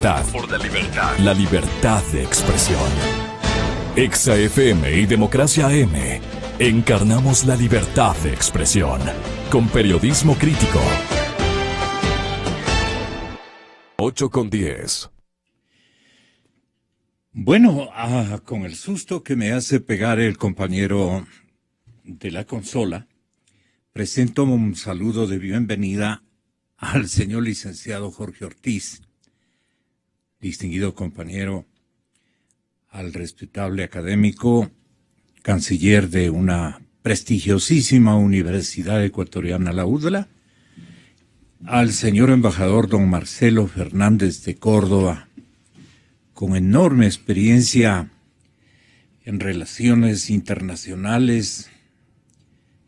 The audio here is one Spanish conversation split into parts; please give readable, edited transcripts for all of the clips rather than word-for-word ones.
Por la libertad de expresión. Exa FM y Democracia AM. Encarnamos la libertad de expresión. Con periodismo crítico. 8:10. Bueno, con el susto que me hace pegar el compañero de la consola, presento un saludo de bienvenida al señor licenciado Jorge Ortiz, distinguido compañero, al respetable académico, canciller de una prestigiosísima universidad ecuatoriana, la UDLA, al señor embajador don Marcelo Fernández de Córdoba, con enorme experiencia en relaciones internacionales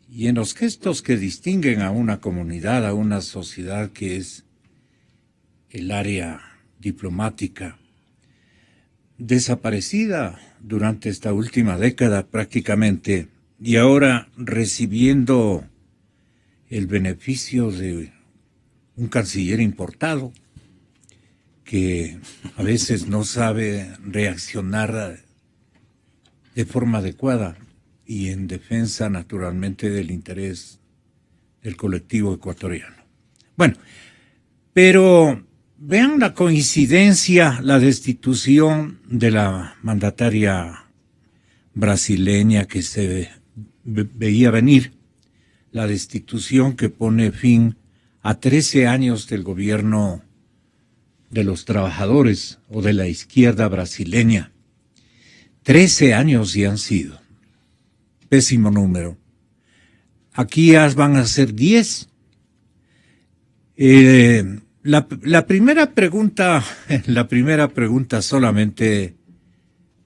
y en los gestos que distinguen a una comunidad, a una sociedad que es el área diplomática, desaparecida durante esta última década prácticamente, y ahora recibiendo el beneficio de un canciller importado que a veces no sabe reaccionar de forma adecuada y en defensa naturalmente del interés del colectivo ecuatoriano. Bueno, pero vean la coincidencia, la destitución de la mandataria brasileña que se veía venir, la destitución que pone fin a 13 años del gobierno de los trabajadores o de la izquierda brasileña. 13 años ya han sido. Pésimo número. Aquí van a ser 10. La primera pregunta solamente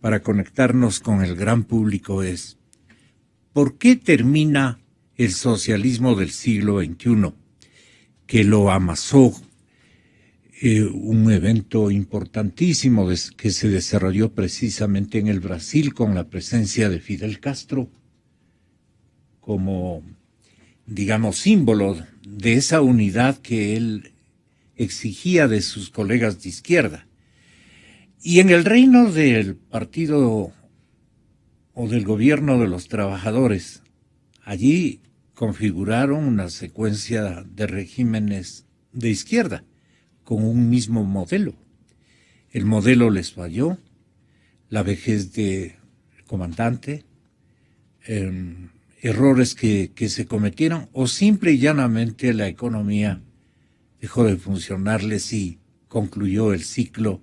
para conectarnos con el gran público es: ¿por qué termina el socialismo del siglo XXI, que lo amasó un evento importantísimo que se desarrolló precisamente en el Brasil con la presencia de Fidel Castro como, digamos, símbolo de esa unidad que él exigía de sus colegas de izquierda? Y en el reino del partido o del gobierno de los trabajadores, allí configuraron una secuencia de regímenes de izquierda con un mismo modelo. El modelo les falló, la vejez del comandante, errores que se cometieron, o simple y llanamente la economía dejó de funcionarles y concluyó el ciclo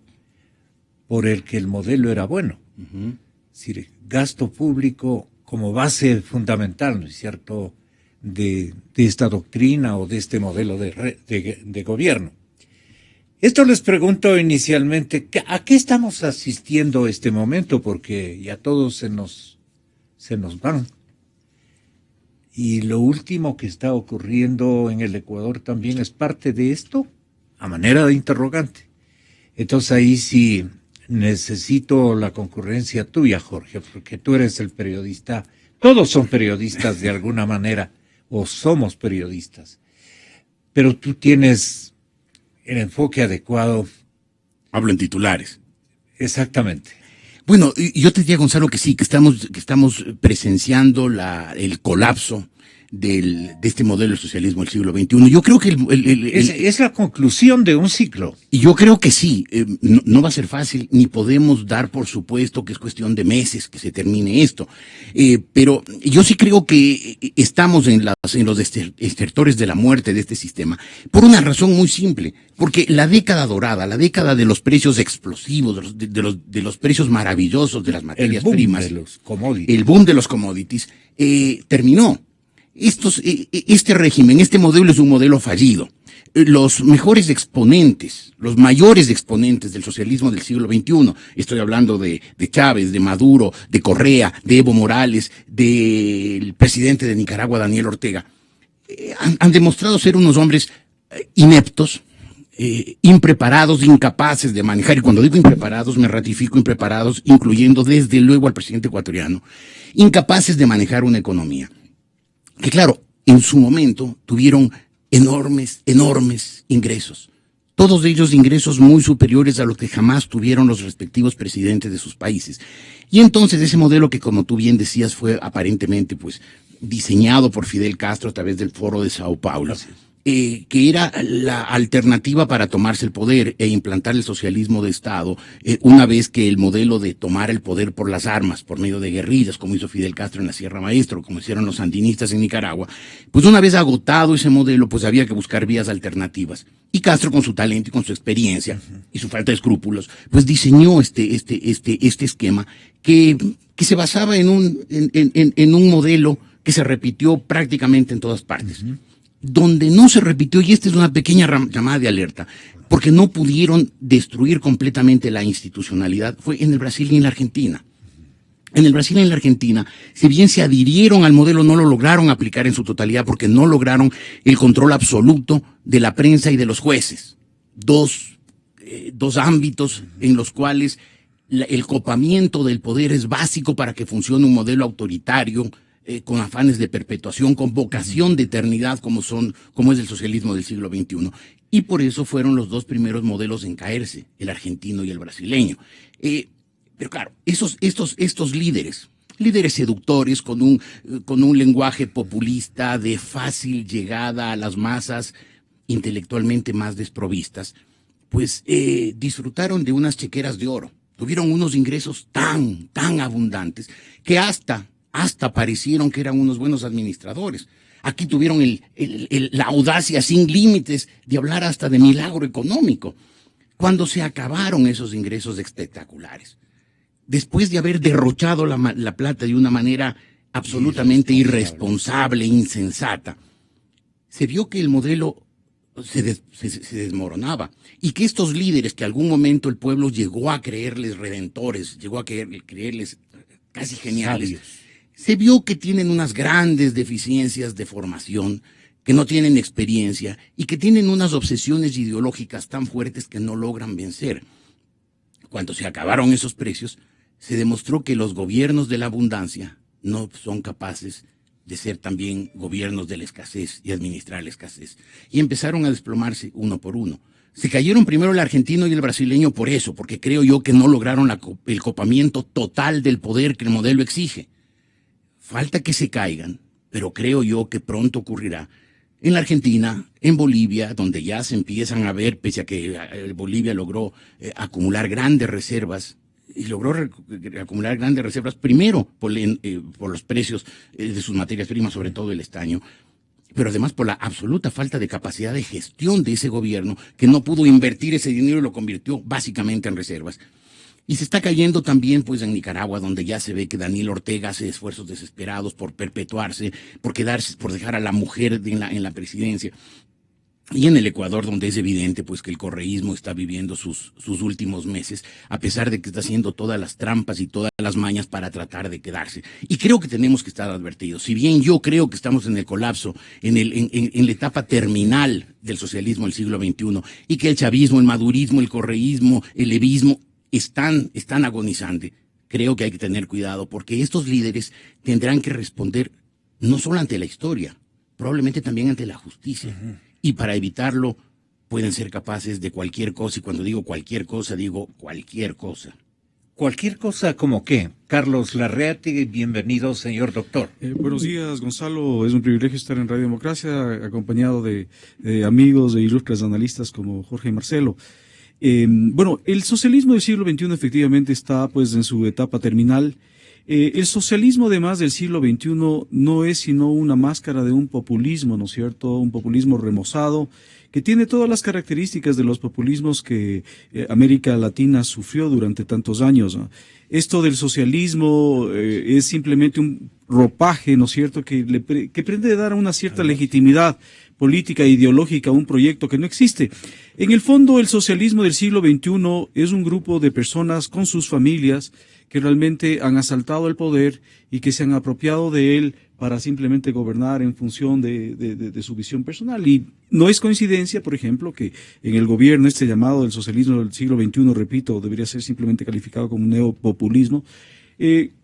por el que el modelo era bueno. Es decir, gasto público como base fundamental, ¿no es cierto?, de esta doctrina o de este modelo de gobierno. Esto les pregunto inicialmente, ¿a qué estamos asistiendo este momento? Porque ya todos se nos van. Y lo último que está ocurriendo en el Ecuador también es parte de esto, a manera de interrogante. Entonces ahí sí necesito la concurrencia tuya, Jorge, porque tú eres el periodista. Todos son periodistas de alguna manera, o somos periodistas. Pero tú tienes el enfoque adecuado. Hablo en titulares. Exactamente. Bueno, yo te diría, Gonzalo, que sí, que estamos presenciando el colapso de este modelo de socialismo del siglo XXI. Yo creo que es la conclusión de un ciclo. Y yo creo que sí, no va a ser fácil, ni podemos dar por supuesto que es cuestión de meses que se termine esto. Pero yo sí creo que estamos en los estertores de la muerte de este sistema, por una razón muy simple, porque la década dorada, la década de los precios explosivos, de los precios maravillosos de las materias primas, el boom de los commodities, terminó. Este régimen, este modelo es un modelo fallido. Los mejores exponentes, los mayores exponentes del socialismo del siglo XXI, estoy hablando de Chávez, de Maduro, de Correa, de Evo Morales, del presidente de Nicaragua, Daniel Ortega, han demostrado ser unos hombres ineptos, impreparados, incapaces de manejar, y cuando digo impreparados me ratifico, impreparados, incluyendo desde luego al presidente ecuatoriano, incapaces de manejar una economía que, claro, en su momento tuvieron enormes ingresos. todos ellos de ingresos muy superiores a los que jamás tuvieron los respectivos presidentes de sus países. Y entonces ese modelo que, como tú bien decías, fue aparentemente pues diseñado por Fidel Castro a través del Foro de Sao Paulo, que era la alternativa para tomarse el poder e implantar el socialismo de Estado, una vez que el modelo de tomar el poder por las armas, por medio de guerrillas, como hizo Fidel Castro en la Sierra Maestra, como hicieron los sandinistas en Nicaragua, pues una vez agotado ese modelo, pues había que buscar vías alternativas. Y Castro, con su talento y con su experiencia y su falta de escrúpulos, pues diseñó este esquema que se basaba en un modelo que se repitió prácticamente en todas partes. Donde no se repitió, y esta es una pequeña llamada de alerta, porque no pudieron destruir completamente la institucionalidad, fue en el Brasil y en la Argentina. En el Brasil y en la Argentina, si bien se adhirieron al modelo, no lo lograron aplicar en su totalidad porque no lograron el control absoluto de la prensa y de los jueces. Dos ámbitos en los cuales el copamiento del poder es básico para que funcione un modelo autoritario, con afanes de perpetuación, con vocación de eternidad, como es el socialismo del siglo XXI. Y por eso fueron los dos primeros modelos en caerse, el argentino y el brasileño. Pero claro, estos líderes seductores con un lenguaje populista de fácil llegada a las masas intelectualmente más desprovistas, pues disfrutaron de unas chequeras de oro. Tuvieron unos ingresos tan abundantes que hasta parecieron que eran unos buenos administradores. Aquí tuvieron la audacia sin límites de hablar hasta de milagro económico. Cuando se acabaron esos ingresos espectaculares, después de haber derrochado la plata de una manera absolutamente irresponsable, insensata, se vio que el modelo se desmoronaba y que estos líderes que algún momento el pueblo llegó a creerles redentores, llegó a creerles casi geniales, sabios, se vio que tienen unas grandes deficiencias de formación, que no tienen experiencia y que tienen unas obsesiones ideológicas tan fuertes que no logran vencer. Cuando se acabaron esos precios, se demostró que los gobiernos de la abundancia no son capaces de ser también gobiernos de la escasez y administrar la escasez. Y empezaron a desplomarse uno por uno. Se cayeron primero el argentino y el brasileño por eso, porque creo yo que no lograron el copamiento total del poder que el modelo exige. Falta que se caigan, pero creo yo que pronto ocurrirá. En la Argentina, en Bolivia, donde ya se empiezan a ver, pese a que Bolivia logró acumular grandes reservas, y logró acumular grandes reservas primero por los precios de sus materias primas, sobre todo el estaño, pero además por la absoluta falta de capacidad de gestión de ese gobierno, que no pudo invertir ese dinero y lo convirtió básicamente en reservas. Y se está cayendo también pues en Nicaragua, donde ya se ve que Daniel Ortega hace esfuerzos desesperados por perpetuarse, por dejar a la mujer en la presidencia. Y en el Ecuador, donde es evidente pues que el correísmo está viviendo sus últimos meses, a pesar de que está haciendo todas las trampas y todas las mañas para tratar de quedarse. Y creo que tenemos que estar advertidos. Si bien yo creo que estamos en el colapso, en la etapa terminal del socialismo del siglo XXI, y que el chavismo, el madurismo, el correísmo, el levismo están agonizando, creo que hay que tener cuidado, porque estos líderes tendrán que responder no solo ante la historia, probablemente también ante la justicia. Y para evitarlo pueden ser capaces de cualquier cosa, y cuando digo cualquier cosa, digo cualquier cosa. ¿Cualquier cosa como qué? Carlos Larreate, bienvenido, señor doctor. Buenos días, Gonzalo. Es un privilegio estar en Radio Democracia, acompañado de amigos, de ilustres analistas como Jorge y Marcelo. Bueno, el socialismo del siglo XXI efectivamente está pues en su etapa terminal. El socialismo, además del siglo XXI, no es sino una máscara de un populismo, ¿no es cierto? Un populismo remozado, que tiene todas las características de los populismos que América Latina sufrió durante tantos años, ¿no? Esto del socialismo es simplemente un ropaje, ¿no es cierto?, que pretende dar una cierta legitimidad política e ideológica a un proyecto que no existe. En el fondo, el socialismo del siglo XXI es un grupo de personas con sus familias que realmente han asaltado el poder y que se han apropiado de él para simplemente gobernar en función de su visión personal. Y no es coincidencia, por ejemplo, que en el gobierno llamado del socialismo del siglo XXI, repito, debería ser simplemente calificado como neopopulismo,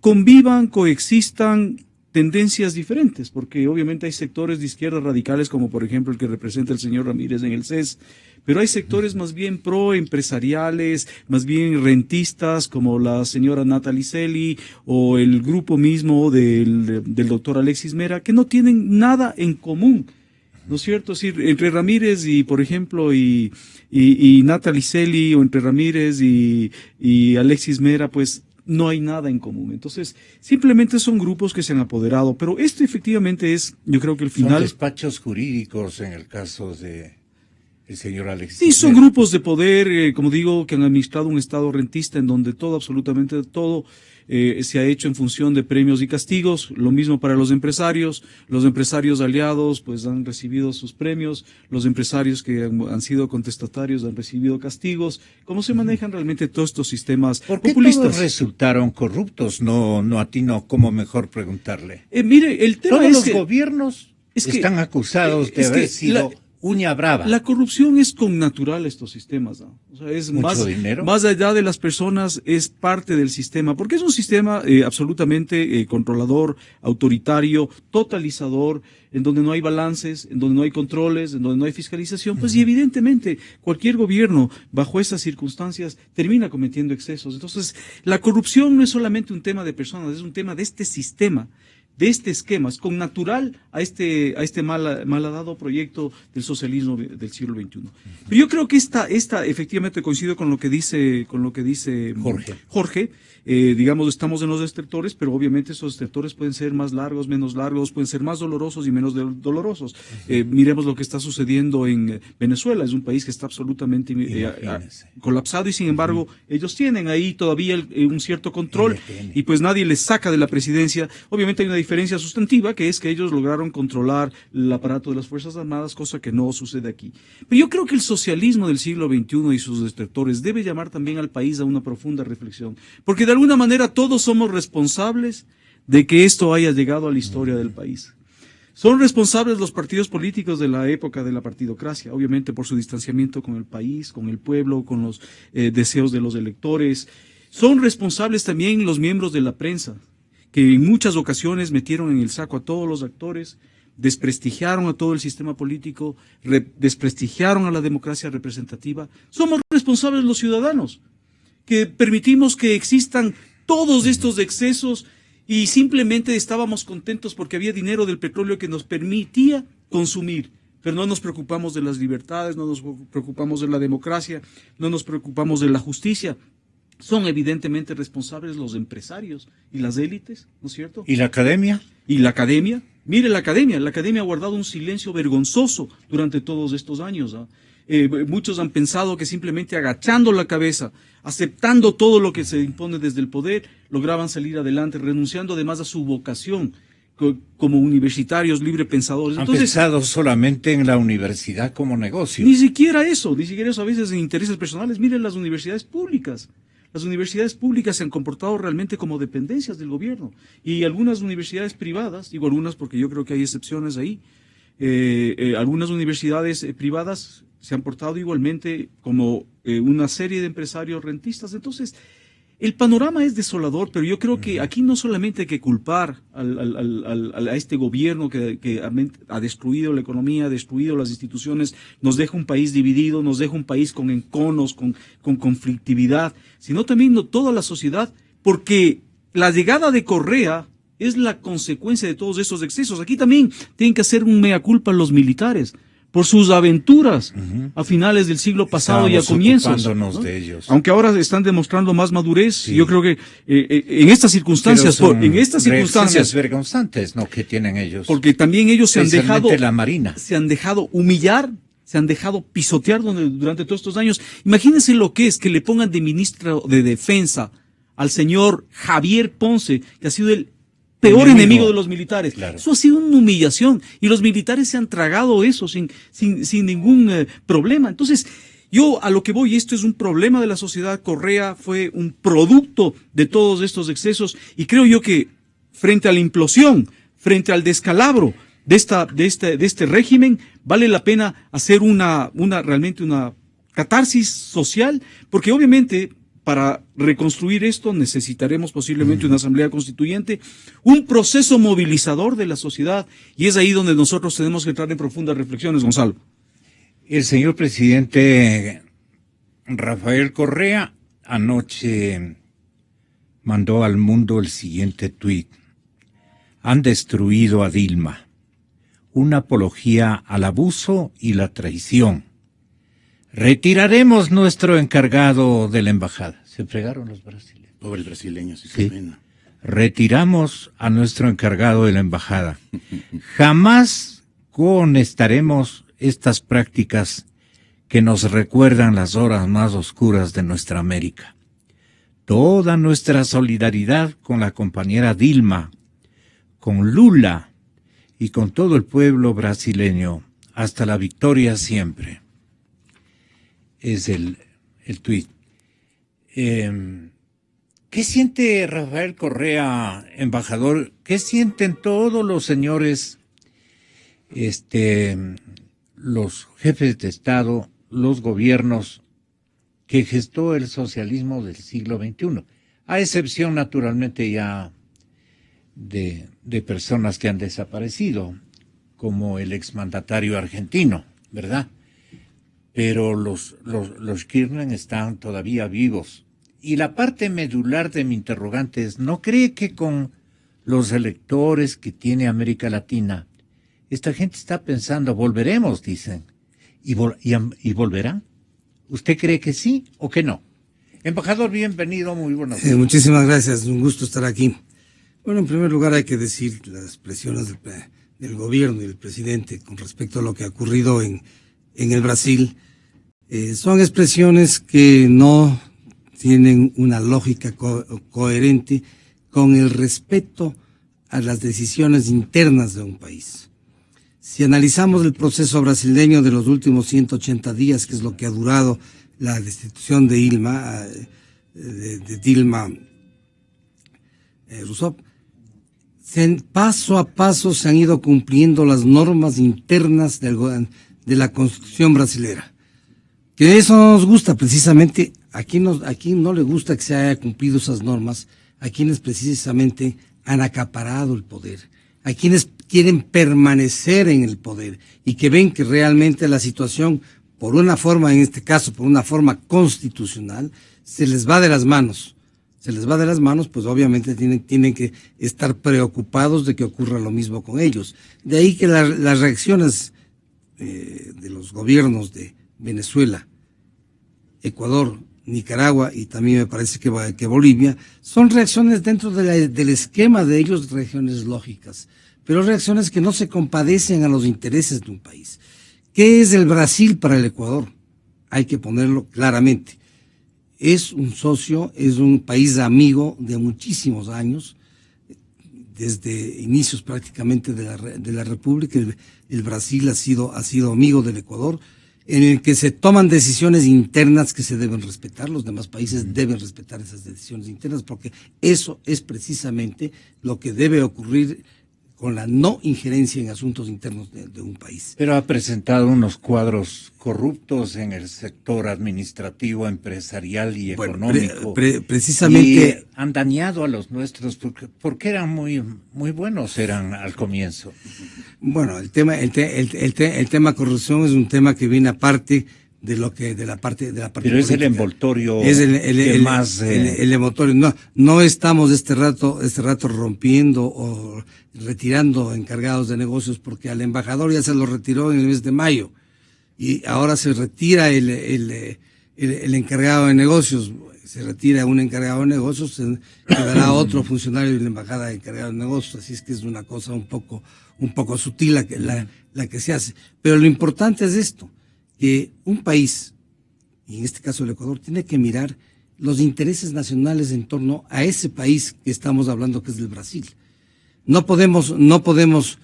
convivan, coexistan tendencias diferentes, porque obviamente hay sectores de izquierda radicales, como por ejemplo el que representa el señor Ramírez en el CES, pero hay sectores más bien pro-empresariales, más bien rentistas, como la señora Natalie Celi o el grupo mismo del doctor Alexis Mera, que no tienen nada en común, ¿no es cierto? Es decir, entre Ramírez y, por ejemplo, y Natalie Celi, o entre Ramírez y Alexis Mera, pues no hay nada en común. Entonces, simplemente son grupos que se han apoderado, pero esto efectivamente es, yo creo que el final... Son despachos jurídicos en el caso de el señor Alexis. Sí, son grupos de poder, como digo, que han administrado un estado rentista en donde todo, absolutamente todo, se ha hecho en función de premios y castigos. Lo mismo para los empresarios aliados pues han recibido sus premios, los empresarios que han sido contestatarios han recibido castigos. ¿Cómo se manejan realmente todos estos sistemas populistas? ¿Por qué todos resultaron corruptos? No atino cómo mejor preguntarle. Mire, el tema todos es los que gobiernos están acusados de haber sido uña brava. La corrupción es connatural a estos sistemas, ¿no? O sea, es más allá de las personas, es parte del sistema, porque es un sistema absolutamente controlador, autoritario, totalizador, en donde no hay balances, en donde no hay controles, en donde no hay fiscalización, pues y evidentemente cualquier gobierno bajo esas circunstancias termina cometiendo excesos. Entonces, la corrupción no es solamente un tema de personas, es un tema de este sistema, de este esquema, es connatural a este malhadado proyecto del socialismo del siglo XXI. Pero yo creo que esta efectivamente coincido con lo que dice Jorge. Digamos, estamos en los estertores, pero obviamente esos estertores pueden ser más largos, menos largos, pueden ser más dolorosos y menos dolorosos. Miremos lo que está sucediendo en Venezuela, es un país que está absolutamente colapsado y sin embargo ellos tienen ahí todavía un cierto control y pues nadie les saca de la presidencia. Obviamente hay una diferencia sustantiva, que es que ellos lograron controlar el aparato de las Fuerzas Armadas, cosa que no sucede aquí. Pero yo creo que el socialismo del siglo XXI y sus detractores debe llamar también al país a una profunda reflexión, porque de alguna manera todos somos responsables de que esto haya llegado a la historia del país. Son responsables los partidos políticos de la época de la partidocracia, obviamente por su distanciamiento con el país, con el pueblo, con los deseos de los electores. Son responsables también los miembros de la prensa, que en muchas ocasiones metieron en el saco a todos los actores, desprestigiaron a todo el sistema político, desprestigiaron a la democracia representativa. Somos responsables los ciudadanos, que permitimos que existan todos estos excesos y simplemente estábamos contentos porque había dinero del petróleo que nos permitía consumir. Pero no nos preocupamos de las libertades, no nos preocupamos de la democracia, no nos preocupamos de la justicia. Son evidentemente responsables los empresarios y las élites, ¿no es cierto? ¿Y la academia? ¿Y la academia? Mire, la academia ha guardado un silencio vergonzoso durante todos estos años, ¿ah? Muchos han pensado que simplemente agachando la cabeza, aceptando todo lo que se impone desde el poder, lograban salir adelante, renunciando además a su vocación como universitarios librepensadores. Han pensado solamente en la universidad como negocio. Ni siquiera eso a veces en intereses personales. Miren las universidades públicas. Las universidades públicas se han comportado realmente como dependencias del gobierno. Y algunas universidades privadas, digo algunas porque yo creo que hay excepciones ahí, algunas universidades privadas se han portado igualmente como una serie de empresarios rentistas. Entonces, el panorama es desolador, pero yo creo que aquí no solamente hay que culpar a este gobierno que ha destruido la economía, ha destruido las instituciones, nos deja un país dividido, nos deja un país con enconos, con conflictividad, sino también toda la sociedad, porque la llegada de Correa es la consecuencia de todos estos excesos. Aquí también tienen que hacer un mea culpa los militares por sus aventuras a finales del siglo pasado y a comienzos, ¿no? De ellos. Aunque ahora están demostrando más madurez, sí. Yo creo que en estas circunstancias, reacciones vergonzantes, ¿no?, que tienen ellos. Porque también ellos se han dejado la Marina, se han dejado humillar, se han dejado pisotear durante todos estos años. Imagínense lo que es que le pongan de ministro de Defensa al señor Javier Ponce, que ha sido el peor enemigo de los militares. Claro. Eso ha sido una humillación y los militares se han tragado eso sin ningún problema. Entonces, yo a lo que voy, esto es un problema de la sociedad. Correa fue un producto de todos estos excesos y creo yo que frente a la implosión, frente al descalabro de este régimen, vale la pena hacer realmente una catarsis social, porque obviamente para reconstruir esto necesitaremos posiblemente una asamblea constituyente, un proceso movilizador de la sociedad, y es ahí donde nosotros tenemos que entrar en profundas reflexiones, Gonzalo. El señor presidente Rafael Correa anoche mandó al mundo el siguiente tuit. Han destruido a Dilma. Una apología al abuso y la traición. Retiraremos nuestro encargado de la embajada. Se fregaron los brasileños. Pobres brasileños, Sí. qué pena. Retiramos a nuestro encargado de la embajada. Jamás conestaremos estas prácticas que nos recuerdan las horas más oscuras de nuestra América. Toda nuestra solidaridad con la compañera Dilma, con Lula y con todo el pueblo brasileño, hasta la victoria siempre. Es el tuit. ¿Qué siente Rafael Correa, embajador? ¿Qué sienten todos los señores, los jefes de Estado, los gobiernos que gestó el socialismo del siglo XXI? A excepción, naturalmente, ya de personas que han desaparecido, como el exmandatario argentino, ¿verdad? Pero los Kirchner están todavía vivos. Y la parte medular de mi interrogante es, ¿no cree que con los electores que tiene América Latina, esta gente está pensando, volveremos, dicen, y volverán? ¿Usted cree que sí o que no? Embajador, bienvenido, muy buenas noches. Muchísimas gracias, un gusto estar aquí. Bueno, en primer lugar hay que decir las expresiones del gobierno y del presidente con respecto a lo que ha ocurrido en el Brasil. Son expresiones que no tienen una lógica coherente con el respeto a las decisiones internas de un país. Si analizamos el proceso brasileño de los últimos 180 días, que es lo que ha durado la destitución de Dilma Rousseff, paso a paso se han ido cumpliendo las normas internas de la Constitución brasilera. Que eso no nos gusta precisamente, a quien no le gusta que se haya cumplido esas normas, a quienes precisamente han acaparado el poder, a quienes quieren permanecer en el poder y que ven que realmente la situación, por una forma, en este caso, por una forma constitucional, se les va de las manos. Se les va de las manos, pues obviamente tienen que estar preocupados de que ocurra lo mismo con ellos. De ahí que las reacciones de los gobiernos de Venezuela, Ecuador, Nicaragua y también me parece que Bolivia, son reacciones dentro del esquema de ellos, reacciones lógicas, pero reacciones que no se compadecen a los intereses de un país. ¿Qué es el Brasil para el Ecuador? Hay que ponerlo claramente. Es un socio, es un país amigo de muchísimos años, desde inicios prácticamente de la República. El Brasil ha sido amigo del Ecuador, en el que se toman decisiones internas que se deben respetar. Los demás países deben respetar esas decisiones internas, porque eso es precisamente lo que debe ocurrir con la no injerencia en asuntos internos de un país. Pero ha presentado unos cuadros corruptos en el sector administrativo, empresarial y económico. Precisamente. Y han dañado a los nuestros porque eran muy buenos, eran al comienzo. Bueno, el tema corrupción es un tema que viene aparte de la parte pero política. Es el envoltorio es el más el envoltorio. No estamos este rato rompiendo o retirando encargados de negocios, porque al embajador ya se lo retiró en el mes de mayo y ahora se retira el encargado de negocios. Se retira un encargado de negocios, se quedará otro funcionario de la embajada encargado de negocios. Así es que es una cosa un poco sutil la que se hace. Pero lo importante es esto, que un país, y en este caso el Ecuador, tiene que mirar los intereses nacionales en torno a ese país que estamos hablando, que es el Brasil. No podemos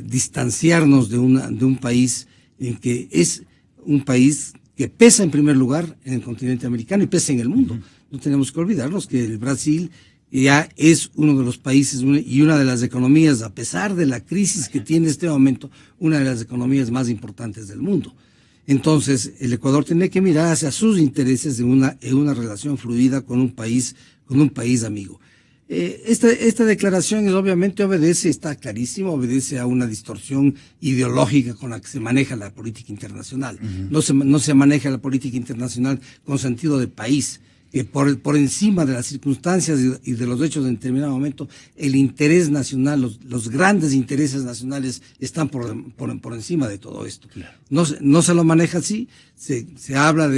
distanciarnos de un país en que es un país que pesa en primer lugar en el continente americano y pesa en el mundo. No tenemos que olvidarnos que el Brasil ya es uno de los países y una de las economías, a pesar de la crisis que tiene en este momento, una de las economías más importantes del mundo. Entonces, el Ecuador tiene que mirar hacia sus intereses en una relación fluida con un país amigo. Esta declaración obviamente está clarísimo, obedece a una distorsión ideológica con la que se maneja la política internacional. Uh-huh. No se maneja la política internacional con sentido de país, que por encima de las circunstancias y de los hechos en determinado momento, el interés nacional, los grandes intereses nacionales están por encima de todo esto. Claro. No se lo maneja así, se habla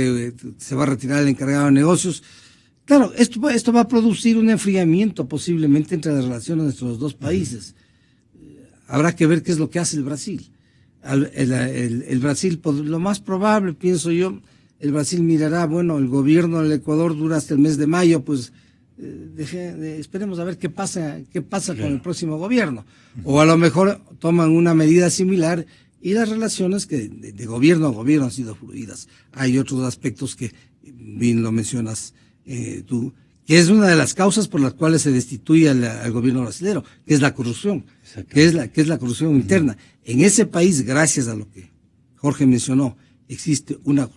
se va a retirar el encargado de negocios. Claro, esto va a producir un enfriamiento posiblemente entre las relaciones de nuestros dos países. Habrá que ver qué es lo que hace el Brasil. El Brasil, lo más probable, pienso yo, el Brasil mirará, bueno, el gobierno del Ecuador dura hasta el mes de mayo, pues esperemos a ver qué pasa claro. Con el próximo gobierno. O a lo mejor toman una medida similar y las relaciones que de gobierno a gobierno han sido fluidas. Hay otros aspectos que bien lo mencionas tú, que es una de las causas por las cuales se destituye al gobierno brasileño, que es la corrupción, que es la corrupción interna. En ese país, gracias a lo que Jorge mencionó, existe un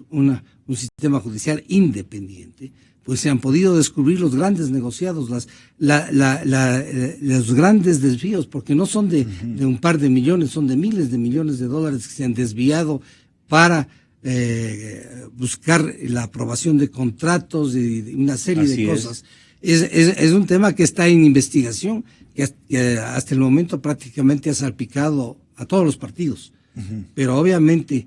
sistema judicial independiente, pues se han podido descubrir los grandes negociados, los grandes desvíos, porque no son de un par de millones, son de miles de millones de dólares que se han desviado para buscar la aprobación de contratos y una serie de cosas. Es un tema que está en investigación, que hasta el momento prácticamente ha salpicado a todos los partidos. Uh-huh. Pero obviamente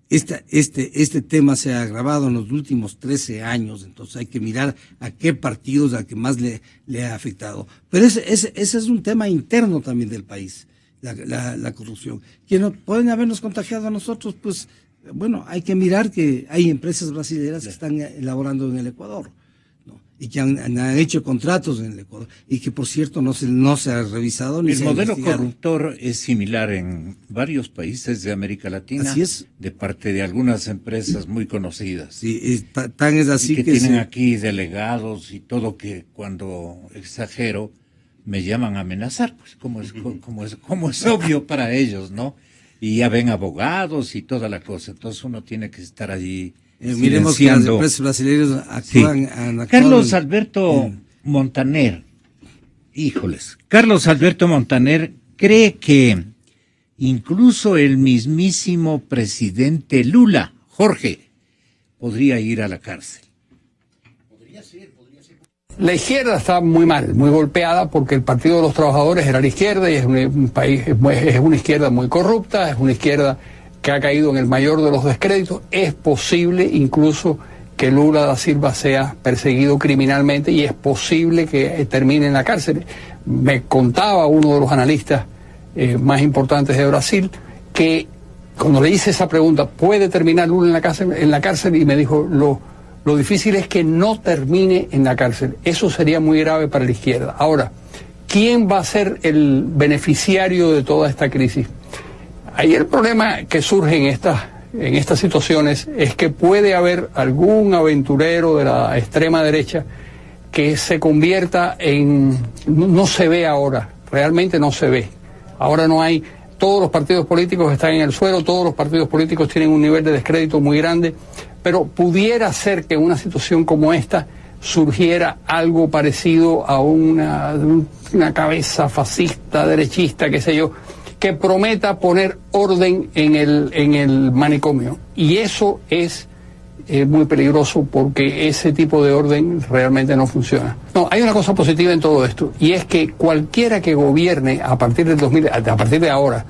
este tema se ha agravado en los últimos 13 años, entonces hay que mirar a qué partidos al que más le ha afectado. Pero ese es un tema interno también del país, la corrupción. ¿Quiénes pueden habernos contagiado a nosotros? Pues bueno, hay que mirar que hay empresas brasileñas que están elaborando en el Ecuador, ¿no? Y que han hecho contratos en el Ecuador, y que por cierto no se ha revisado ni se ha investigado. El modelo corruptor es similar en varios países de América Latina. Así es. De parte de algunas empresas muy conocidas. Sí, tan es así y que tienen aquí delegados y todo, que cuando exagero me llaman a amenazar, pues como es obvio para ellos, ¿no? Y ya ven abogados y toda la cosa, entonces uno tiene que estar allí. Miremos que las empresas brasileñas actúan. Sí. Carlos Alberto Montaner, Carlos Alberto Montaner cree que incluso el mismísimo presidente Lula, Jorge, podría ir a la cárcel. La izquierda está muy mal, muy golpeada, porque el Partido de los Trabajadores era la izquierda y es una izquierda muy corrupta, es una izquierda que ha caído en el mayor de los descréditos. Es posible incluso que Lula da Silva sea perseguido criminalmente y es posible que termine en la cárcel. Me contaba uno de los analistas más importantes de Brasil que cuando le hice esa pregunta, ¿puede terminar Lula en la cárcel? Y me dijo, lo difícil es que no termine en la cárcel. Eso sería muy grave para la izquierda. Ahora, ¿quién va a ser el beneficiario de toda esta crisis? Ahí el problema que surge en estas situaciones es que puede haber algún aventurero de la extrema derecha que se convierta en... No se ve ahora, realmente no se ve. Ahora no hay... Todos los partidos políticos están en el suelo, todos los partidos políticos tienen un nivel de descrédito muy grande, pero pudiera ser que en una situación como esta surgiera algo parecido a una cabeza fascista, derechista, qué sé yo, que prometa poner orden en el manicomio. Y eso es muy peligroso, porque ese tipo de orden realmente no funciona. No, hay una cosa positiva en todo esto, y es que cualquiera que gobierne a partir de ahora,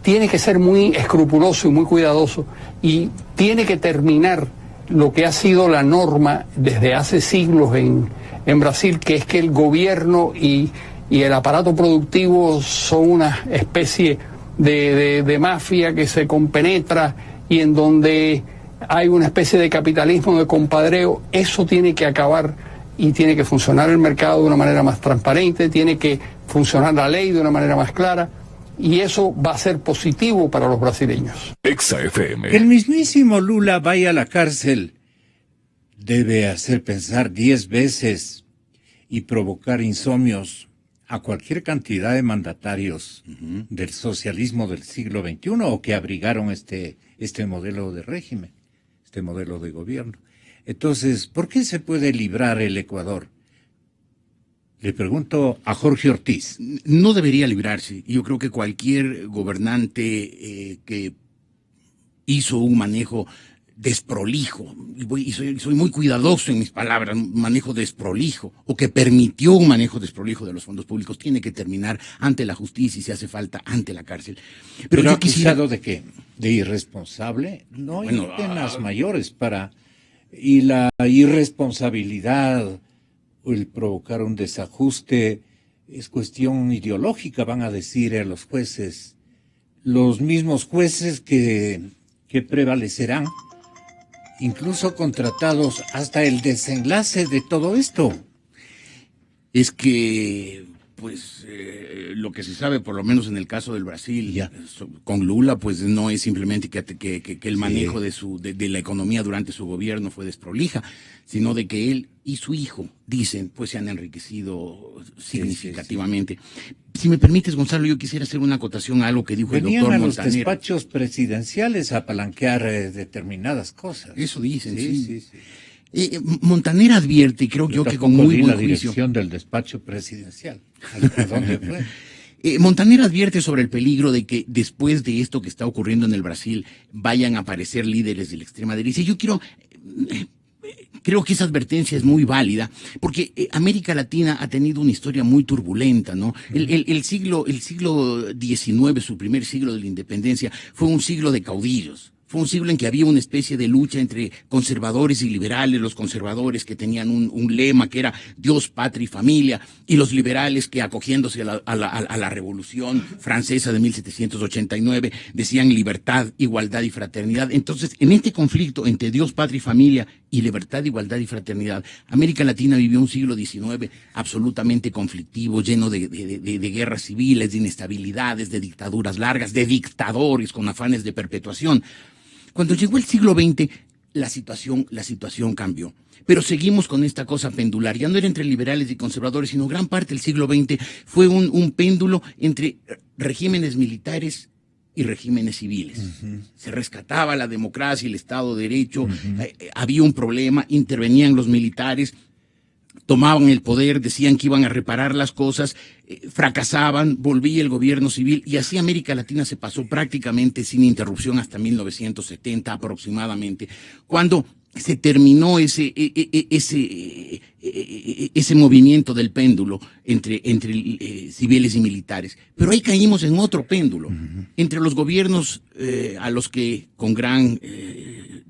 tiene que ser muy escrupuloso y muy cuidadoso, y tiene que terminar lo que ha sido la norma desde hace siglos en Brasil, que es que el gobierno y el aparato productivo son una especie de mafia que se compenetra y en donde hay una especie de capitalismo de compadreo. Eso tiene que acabar y tiene que funcionar el mercado de una manera más transparente, tiene que funcionar la ley de una manera más clara, y eso va a ser positivo para los brasileños. Exa-FM. Que el mismísimo Lula vaya a la cárcel debe hacer pensar 10 veces y provocar insomnios a cualquier cantidad de mandatarios del socialismo del siglo XXI o que abrigaron este modelo de régimen, este modelo de gobierno. Entonces, ¿por qué se puede librar el Ecuador? Le pregunto a Jorge Ortiz. No debería librarse. Yo creo que cualquier gobernante que hizo un manejo desprolijo, y soy muy cuidadoso en mis palabras, un manejo desprolijo, o que permitió un manejo desprolijo de los fondos públicos, tiene que terminar ante la justicia y, si hace falta, ante la cárcel. Pero yo acusado ¿de qué? ¿De irresponsable? No hay penas mayores para... Y la irresponsabilidad o el provocar un desajuste es cuestión ideológica, van a decir a los jueces, los mismos jueces que prevalecerán, incluso contratados hasta el desenlace de todo esto. Es que, pues, lo que se sabe, por lo menos en el caso del Brasil, con Lula, pues no es simplemente que el manejo de la economía durante su gobierno fue desprolija, sino de que él y su hijo, dicen, pues se han enriquecido significativamente. Si me permites, Gonzalo, yo quisiera hacer una acotación a algo que dijo el doctor Montaner. Venían a los despachos presidenciales a palanquear determinadas cosas. Eso dicen, sí. Montaner advierte, y creo yo que con muy buen la juicio, dirección del despacho presidencial. ¿A dónde fue? Montaner advierte sobre el peligro de que después de esto que está ocurriendo en el Brasil vayan a aparecer líderes de la extrema derecha. Yo creo que esa advertencia es muy válida, porque América Latina ha tenido una historia muy turbulenta, ¿no? El siglo XIX, su primer siglo de la independencia, fue un siglo de caudillos. Fue un siglo en que había una especie de lucha entre conservadores y liberales, los conservadores que tenían un lema que era Dios, patria y familia, y los liberales que, acogiéndose a la Revolución Francesa de 1789, decían libertad, igualdad y fraternidad. Entonces, en este conflicto entre Dios, patria y familia y libertad, igualdad y fraternidad, América Latina vivió un siglo XIX absolutamente conflictivo, lleno de guerras civiles, de inestabilidades, de dictaduras largas, de dictadores con afanes de perpetuación. Cuando llegó el siglo XX, la situación cambió. Pero seguimos con esta cosa pendular. Ya no era entre liberales y conservadores, sino gran parte del siglo XX fue un péndulo entre regímenes militares y regímenes civiles. Se rescataba la democracia, el Estado de Derecho, había un problema, intervenían los militares, tomaban el poder, decían que iban a reparar las cosas, fracasaban, volvía el gobierno civil, y así América Latina se pasó prácticamente sin interrupción hasta 1970 aproximadamente, cuando se terminó ese movimiento del péndulo entre civiles y militares. Pero ahí caímos en otro péndulo, entre los gobiernos a los que con gran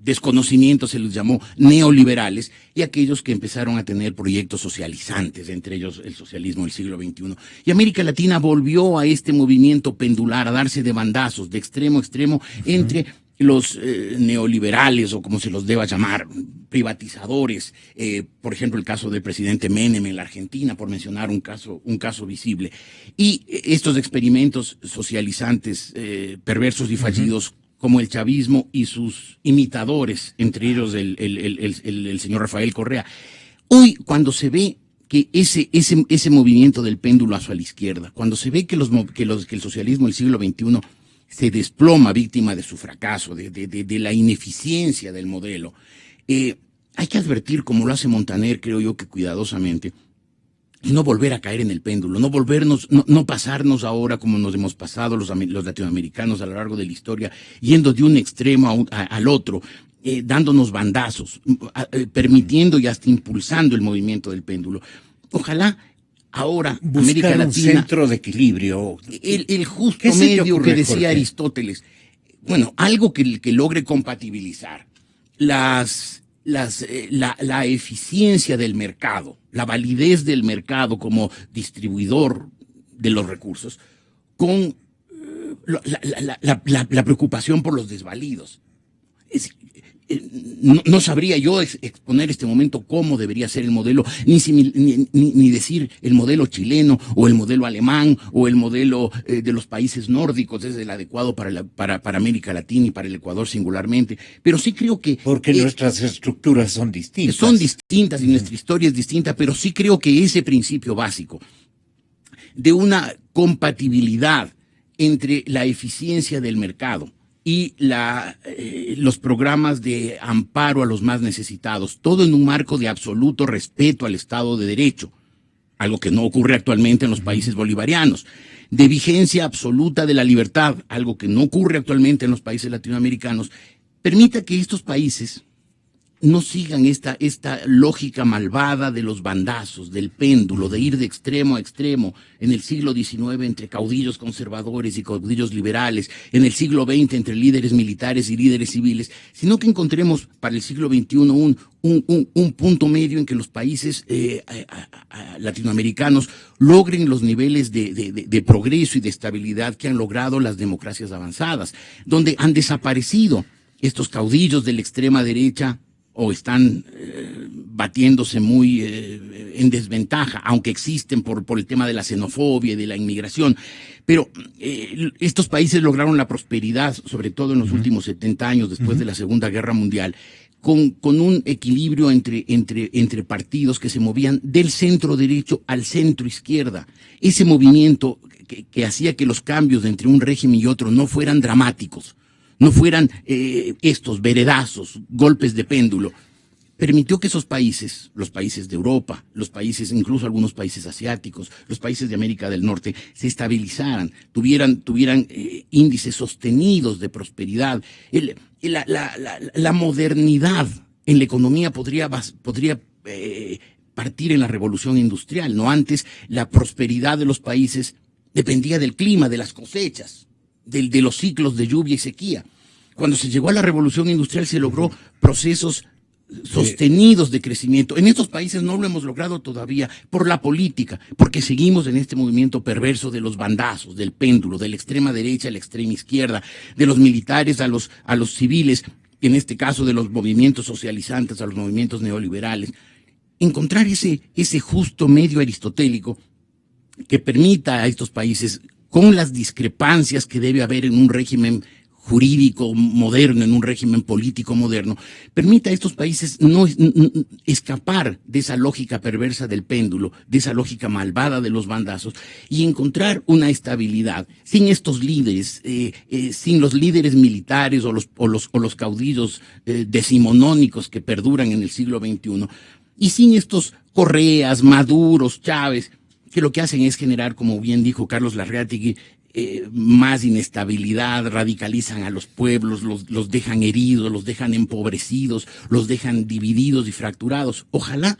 desconocimiento se les llamó neoliberales, y aquellos que empezaron a tener proyectos socializantes, entre ellos el socialismo del siglo XXI. Y América Latina volvió a este movimiento pendular, a darse de bandazos, de extremo a extremo, entre los neoliberales, o como se los deba llamar, privatizadores, por ejemplo el caso del presidente Menem en la Argentina, por mencionar un caso visible, y estos experimentos socializantes perversos y fallidos, como el chavismo y sus imitadores, entre ellos el señor Rafael Correa. Hoy, cuando se ve que ese movimiento del péndulo hacia la izquierda, cuando se ve que el socialismo del siglo XXI se desploma víctima de su fracaso, de la ineficiencia del modelo, hay que advertir, como lo hace Montaner, creo yo que cuidadosamente, y no volver a caer en el péndulo, no pasarnos ahora como nos hemos pasado los latinoamericanos a lo largo de la historia, yendo de un extremo al otro, dándonos bandazos, permitiendo y hasta impulsando el movimiento del péndulo. Ojalá ahora buscar América Latina, un centro de equilibrio, el justo medio que decía Aristóteles, bueno, algo que logre compatibilizar la eficiencia del mercado, la validez del mercado como distribuidor de los recursos, con la preocupación por los desvalidos. No sabría yo exponer este momento cómo debería ser el modelo, ni decir el modelo chileno o el modelo alemán o el modelo de los países nórdicos es el adecuado para América Latina y para el Ecuador singularmente. Pero sí creo que... Porque nuestras estructuras son distintas. Son distintas y nuestra historia es distinta, pero sí creo que ese principio básico, de una compatibilidad entre la eficiencia del mercado y los programas de amparo a los más necesitados, todo en un marco de absoluto respeto al Estado de Derecho, algo que no ocurre actualmente en los países bolivarianos, de vigencia absoluta de la libertad, algo que no ocurre actualmente en los países latinoamericanos, permita que estos países no sigan esta lógica malvada de los bandazos, del péndulo, de ir de extremo a extremo en el siglo XIX entre caudillos conservadores y caudillos liberales, en el siglo XX entre líderes militares y líderes civiles, sino que encontremos para el siglo XXI un punto medio en que los países latinoamericanos logren los niveles de progreso y de estabilidad que han logrado las democracias avanzadas, donde han desaparecido estos caudillos de la extrema derecha o están batiéndose muy en desventaja, aunque existen por el tema de la xenofobia y de la inmigración. Pero estos países lograron la prosperidad, sobre todo en los últimos 70 años, después de la Segunda Guerra Mundial, con un equilibrio entre partidos que se movían del centro derecho al centro izquierda. Ese movimiento que hacía que los cambios entre un régimen y otro no fueran dramáticos, no fueran estos veredazos, golpes de péndulo, permitió que esos países, los países de Europa, los países, incluso algunos países asiáticos, los países de América del Norte, se estabilizaran, tuvieran índices sostenidos de prosperidad. La modernidad en la economía podría partir en la revolución industrial, ¿no? Antes la prosperidad de los países dependía del clima, de las cosechas, de los ciclos de lluvia y sequía. Cuando se llegó a la revolución industrial se logró procesos sostenidos de crecimiento. En estos países no lo hemos logrado todavía por la política, porque seguimos en este movimiento perverso de los bandazos, del péndulo, de la extrema derecha a la extrema izquierda, de los militares a los civiles, en este caso de los movimientos socializantes a los movimientos neoliberales. Encontrar ese justo medio aristotélico que permita a estos países, con las discrepancias que debe haber en un régimen jurídico moderno, en un régimen político moderno, permita a estos países no escapar de esa lógica perversa del péndulo, de esa lógica malvada de los bandazos, y encontrar una estabilidad sin estos líderes, sin los líderes militares o los caudillos decimonónicos que perduran en el siglo XXI, y sin estos Correas, Maduros, Chávez, que lo que hacen es generar, como bien dijo Carlos Larrategui, más inestabilidad, radicalizan a los pueblos, los dejan heridos, los dejan empobrecidos, los dejan divididos y fracturados. Ojalá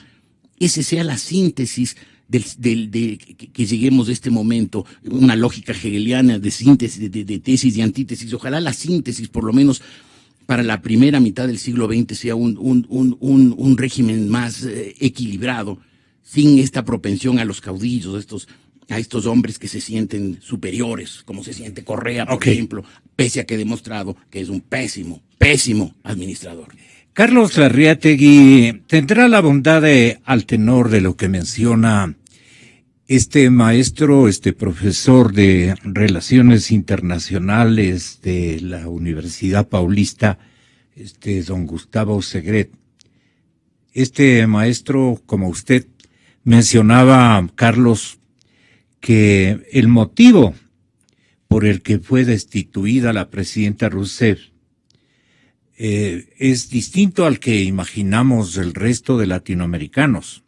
ese sea la síntesis que lleguemos a este momento, una lógica hegeliana de síntesis, de tesis y antítesis. Ojalá la síntesis, por lo menos para la primera mitad del siglo XX, sea un régimen más equilibrado, sin esta propensión a los caudillos, a estos hombres que se sienten superiores, como se siente Correa, por ejemplo, pese a que ha demostrado que es un pésimo administrador. Carlos Larrategui, ¿tendrá la bondad al tenor de lo que menciona este maestro, este profesor de Relaciones Internacionales de la Universidad Paulista, don Gustavo Segret? Este maestro, como usted mencionaba, Carlos, que el motivo por el que fue destituida la presidenta Rousseff es distinto al que imaginamos el resto de latinoamericanos,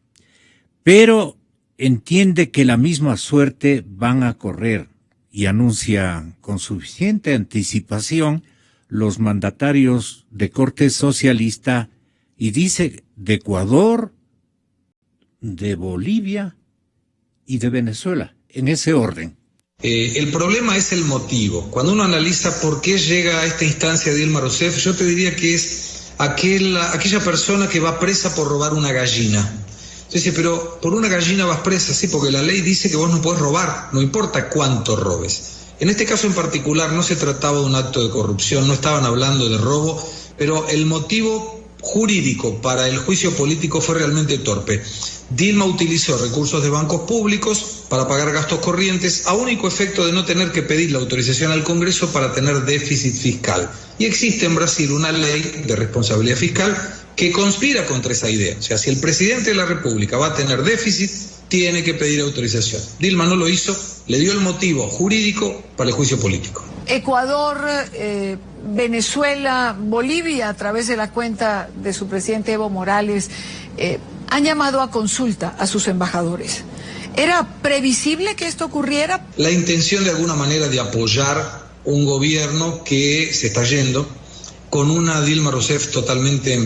pero entiende que la misma suerte van a correr y anuncia con suficiente anticipación los mandatarios de corte socialista y dice de Ecuador, de Bolivia y de Venezuela, en ese orden. El problema es el motivo. Cuando uno analiza por qué llega a esta instancia Dilma Rousseff, yo te diría que es aquella persona que va presa por robar una gallina. Entonces, pero por una gallina vas presa, sí, porque la ley dice que vos no podés robar, no importa cuánto robes. En este caso en particular no se trataba de un acto de corrupción, no estaban hablando de robo, pero el motivo jurídico para el juicio político fue realmente torpe. Dilma utilizó recursos de bancos públicos para pagar gastos corrientes a único efecto de no tener que pedir la autorización al Congreso para tener déficit fiscal. Y existe en Brasil una ley de responsabilidad fiscal que conspira contra esa idea. O sea, si el presidente de la República va a tener déficit, tiene que pedir autorización. Dilma no lo hizo, le dio el motivo jurídico para el juicio político. Ecuador, Venezuela, Bolivia, a través de la cuenta de su presidente Evo Morales, han llamado a consulta a sus embajadores. ¿Era previsible que esto ocurriera? La intención de alguna manera de apoyar un gobierno que se está yendo, con una Dilma Rousseff totalmente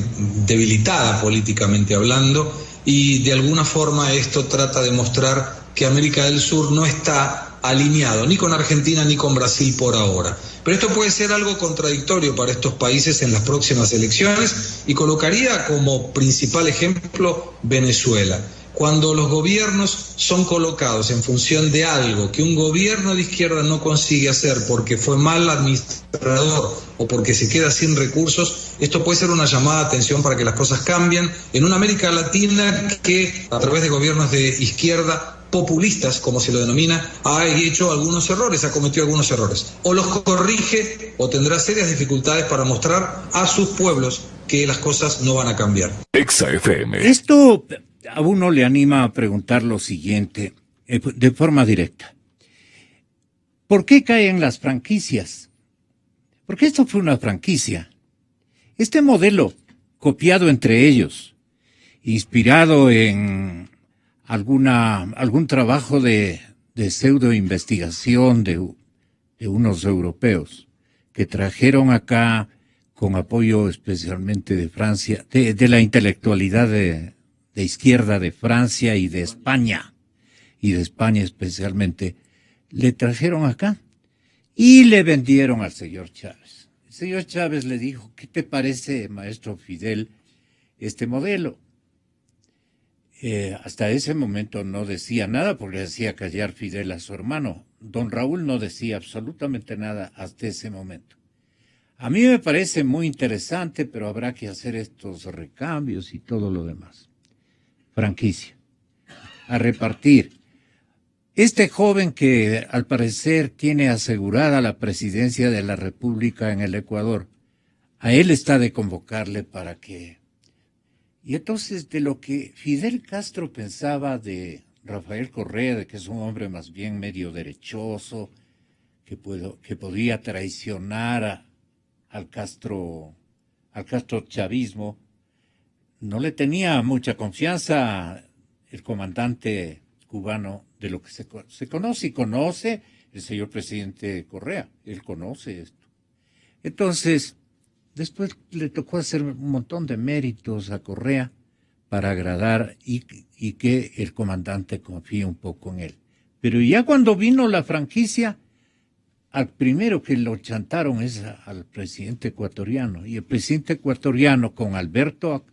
debilitada políticamente hablando, y de alguna forma esto trata de mostrar que América del Sur no está alineado ni con Argentina ni con Brasil por ahora. Pero esto puede ser algo contradictorio para estos países en las próximas elecciones, y colocaría como principal ejemplo Venezuela. Cuando los gobiernos son colocados en función de algo que un gobierno de izquierda no consigue hacer porque fue mal administrador o porque se queda sin recursos, esto puede ser una llamada de atención para que las cosas cambien en una América Latina que, a través de gobiernos de izquierda populistas, como se lo denomina, ha hecho algunos errores, ha cometido algunos errores. O los corrige o tendrá serias dificultades para mostrar a sus pueblos que las cosas no van a cambiar. Exa FM. Esto a uno le anima a preguntar lo siguiente, de forma directa. ¿Por qué caen las franquicias? Porque esto fue una franquicia. Este modelo, copiado entre ellos, inspirado en algún trabajo de pseudo-investigación de unos europeos que trajeron acá con apoyo especialmente de Francia, de la intelectualidad de izquierda de Francia y de España especialmente, le trajeron acá y le vendieron al señor Chávez. El señor Chávez le dijo, ¿qué te parece, maestro Fidel, este modelo? Hasta ese momento no decía nada porque hacía callar Fidel a su hermano. Don Raúl no decía absolutamente nada hasta ese momento. A mí me parece muy interesante, pero habrá que hacer estos recambios y todo lo demás. Franquicia, a repartir. Este joven que al parecer tiene asegurada la presidencia de la República en el Ecuador, a él está de convocarle para que... Y entonces de lo que Fidel Castro pensaba de Rafael Correa, de que es un hombre más bien medio derechoso, que podía traicionar al Castro chavismo, no le tenía mucha confianza el comandante cubano de lo que se conoce y conoce el señor presidente Correa. Él conoce esto. Entonces, después le tocó hacer un montón de méritos a Correa para agradar y que el comandante confíe un poco en él. Pero ya cuando vino la franquicia, al primero que lo chantaron es al presidente ecuatoriano. Y el presidente ecuatoriano con Alberto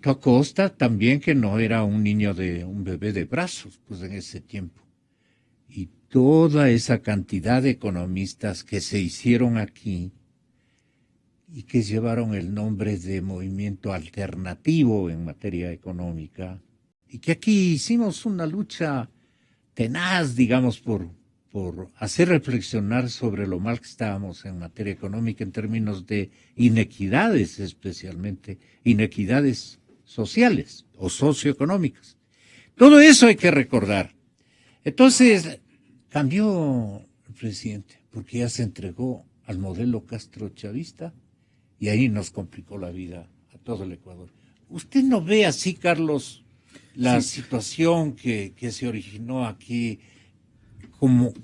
Acosta también, que no era un bebé de brazos, pues en ese tiempo. Y toda esa cantidad de economistas que se hicieron aquí y que llevaron el nombre de movimiento alternativo en materia económica, y que aquí hicimos una lucha tenaz, digamos, por hacer reflexionar sobre lo mal que estábamos en materia económica en términos de inequidades, especialmente inequidades sociales o socioeconómicas. Todo eso hay que recordar. Entonces, cambió el presidente, porque ya se entregó al modelo castrochavista y ahí nos complicó la vida a todo el Ecuador. ¿Usted no ve así, Carlos, la situación que se originó aquí, como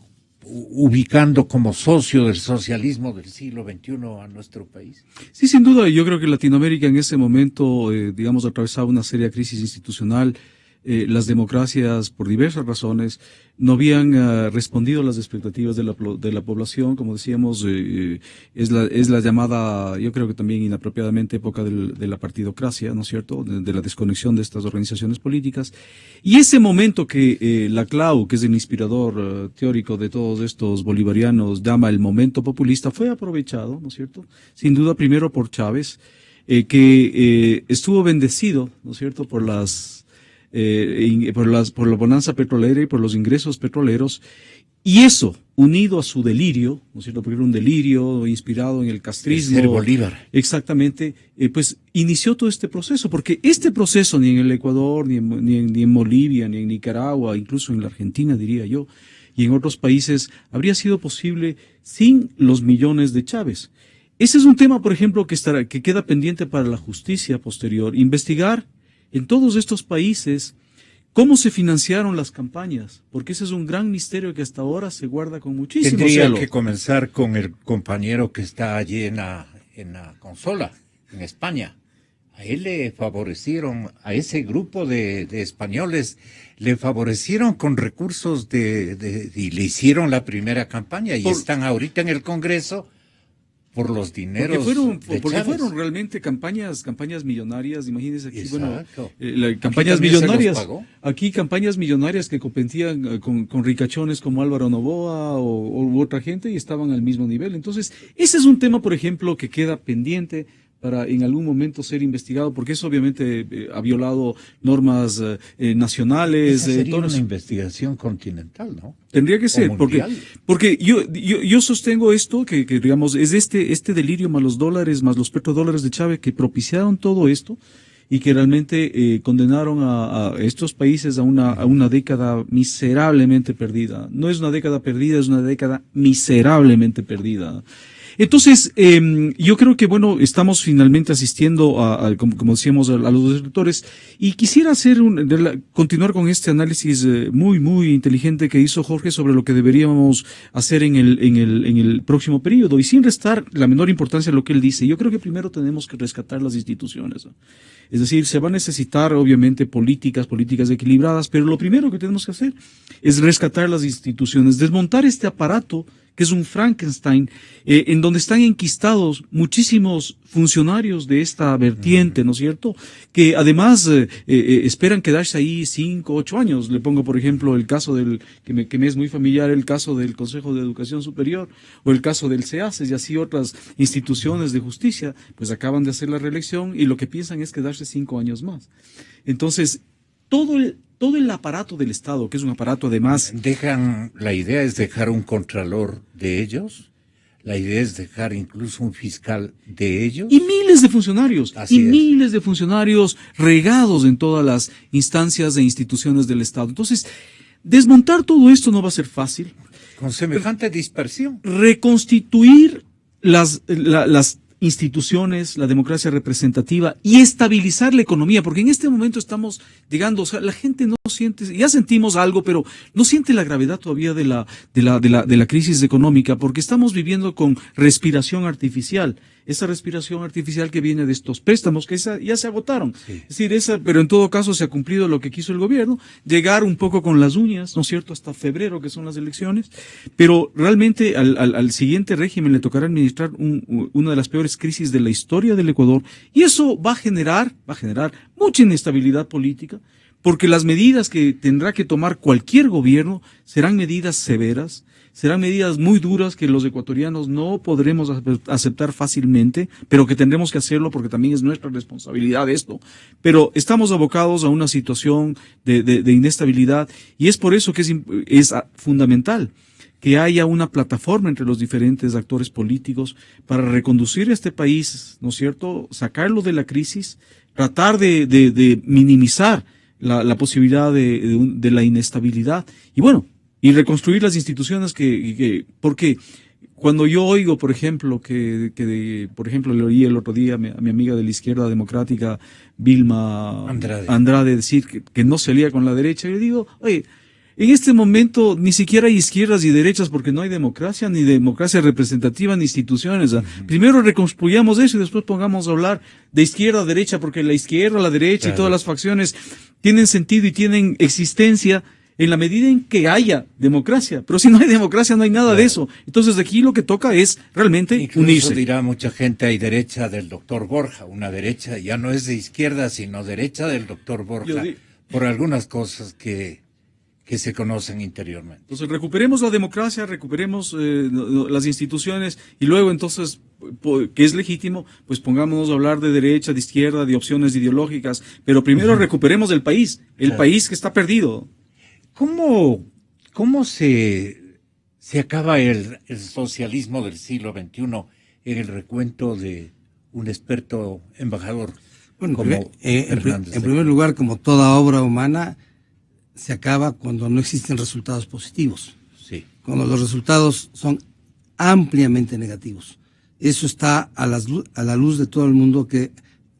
ubicando como socio del socialismo del siglo XXI a nuestro país? Sí, sin duda. Yo creo que Latinoamérica en ese momento, atravesaba una seria crisis institucional. Las democracias, por diversas razones, no habían respondido a las expectativas de la población. Como decíamos, es la llamada, yo creo que también inapropiadamente, época de la partidocracia, ¿no es cierto?, de la desconexión de estas organizaciones políticas. Y ese momento que Laclau, que es el inspirador teórico de todos estos bolivarianos, llama el momento populista, fue aprovechado, ¿no es cierto?, sin duda primero por Chávez, que estuvo bendecido, ¿no es cierto?, por las por la bonanza petrolera y por los ingresos petroleros. Y eso, unido a su delirio, ¿no es cierto? Porque era un delirio inspirado en el castrismo. Ser Bolívar. Exactamente, pues inició todo este proceso, porque este proceso ni en el Ecuador, ni en Bolivia, ni en Nicaragua, incluso en la Argentina, diría yo, y en otros países, habría sido posible sin los millones de Chávez. Ese es un tema, por ejemplo, que queda pendiente para la justicia posterior, investigar en todos estos países ¿cómo se financiaron las campañas? Porque ese es un gran misterio que hasta ahora se guarda con muchísimo Tendría celo. que comenzar con el compañero que está allí en la consola, en España. A él le favorecieron, a ese grupo de españoles, le favorecieron con recursos y le hicieron la primera campaña y están ahorita en el Congreso por los dineros porque fueron realmente campañas millonarias, imagínense aquí, Exacto. Campañas Aquí también millonarias, se los pagó. aquí campañas millonarias que competían con ricachones como Álvaro Noboa u otra gente y estaban al mismo nivel. Entonces, ese es un tema, por ejemplo, que queda pendiente para en algún momento ser investigado, porque eso obviamente ha violado normas nacionales. Esa sería una investigación continental, ¿no? Tendría que ser, porque yo sostengo esto, que digamos, es este delirio más los dólares, más los petrodólares de Chávez que propiciaron todo esto y que realmente condenaron a estos países a una década miserablemente perdida. No es una década perdida, es una década miserablemente perdida. Entonces, yo creo que, bueno, estamos finalmente asistiendo como decíamos, a los desertores, y quisiera continuar con este análisis muy inteligente que hizo Jorge sobre lo que deberíamos hacer en el próximo periodo, y sin restar la menor importancia a lo que él dice. Yo creo que primero tenemos que rescatar las instituciones, ¿no? Es decir, se va a necesitar, obviamente, políticas equilibradas, pero lo primero que tenemos que hacer es rescatar las instituciones, desmontar este aparato que es un Frankenstein, en donde están enquistados muchísimos funcionarios de esta vertiente, ¿no es cierto?, que además esperan quedarse ahí 5, 8 años. Le pongo, por ejemplo, el caso que me es muy familiar, el caso del Consejo de Educación Superior, o el caso del CEACES, y así otras instituciones de justicia, pues acaban de hacer la reelección y lo que piensan es quedarse 5 años más. Entonces, todo el aparato del Estado, que es un aparato además... La idea es dejar un contralor de ellos, la idea es dejar incluso un fiscal de ellos. Y miles de funcionarios, miles de funcionarios regados en todas las instancias e instituciones del Estado. Entonces, desmontar todo esto no va a ser fácil. Con semejante dispersión. Reconstituir las instituciones, la democracia representativa y estabilizar la economía, porque en este momento estamos llegando, o sea, la gente no siente, ya sentimos algo, pero no siente la gravedad todavía de la crisis económica, porque estamos viviendo con respiración artificial. Esa respiración artificial que viene de estos préstamos que ya se agotaron. Sí. Es decir, pero en todo caso se ha cumplido lo que quiso el gobierno, llegar un poco con las uñas, ¿no es cierto?, hasta febrero, que son las elecciones, pero realmente al siguiente régimen le tocará administrar una de las peores crisis de la historia del Ecuador, y eso va a generar mucha inestabilidad política, porque las medidas que tendrá que tomar cualquier gobierno serán medidas severas, serán medidas muy duras que los ecuatorianos no podremos aceptar fácilmente, pero que tendremos que hacerlo porque también es nuestra responsabilidad esto. Pero estamos abocados a una situación de inestabilidad, y es por eso que es fundamental que haya una plataforma entre los diferentes actores políticos para reconducir a este país, ¿no es cierto?, sacarlo de la crisis, tratar de minimizar la posibilidad de la inestabilidad, y bueno, y reconstruir las instituciones porque cuando yo oigo, por ejemplo, por ejemplo, le oí el otro día a mi amiga de la izquierda democrática, Vilma Andrade, decir que no se alía con la derecha, yo le digo, oye, en este momento ni siquiera hay izquierdas y derechas porque no hay democracia, ni democracia representativa, ni instituciones. Primero reconstruyamos eso y después pongamos a hablar de izquierda, derecha, porque la izquierda, la derecha y todas las facciones tienen sentido y tienen existencia en la medida en que haya democracia. Pero si no hay democracia, no hay nada de eso. Entonces aquí lo que toca es realmente unirse. Dirá mucha gente, hay derecha del doctor Borja, una derecha ya no es de izquierda, sino derecha del doctor Borja, por algunas cosas que que se conocen interiormente. Entonces recuperemos la democracia, recuperemos las instituciones y luego entonces, que es legítimo, pues pongámonos a hablar de derecha, de izquierda, de opciones ideológicas, pero primero recuperemos el país país que está perdido. ¿Cómo se acaba el socialismo del siglo XXI en el recuento de un experto embajador? Bueno, como en primer lugar, como toda obra humana, se acaba cuando no existen resultados positivos. Sí. Cuando los resultados son ampliamente negativos. Eso está a la luz de todo el mundo que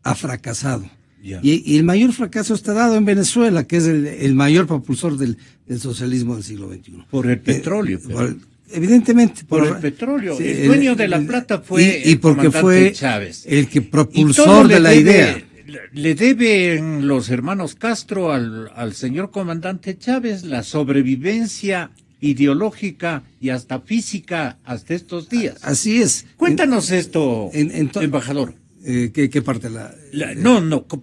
ha fracasado. Yeah. Y el mayor fracaso está dado en Venezuela, que es el mayor propulsor del socialismo del siglo XXI. Por el petróleo. Evidentemente. Por el petróleo. Sí, el dueño de la plata fue y porque fue Chávez. El que propulsor de la idea. Le deben los hermanos Castro al señor comandante Chávez la sobrevivencia ideológica y hasta física hasta estos días. Así es. Cuéntanos esto, embajador. ¿Qué parte?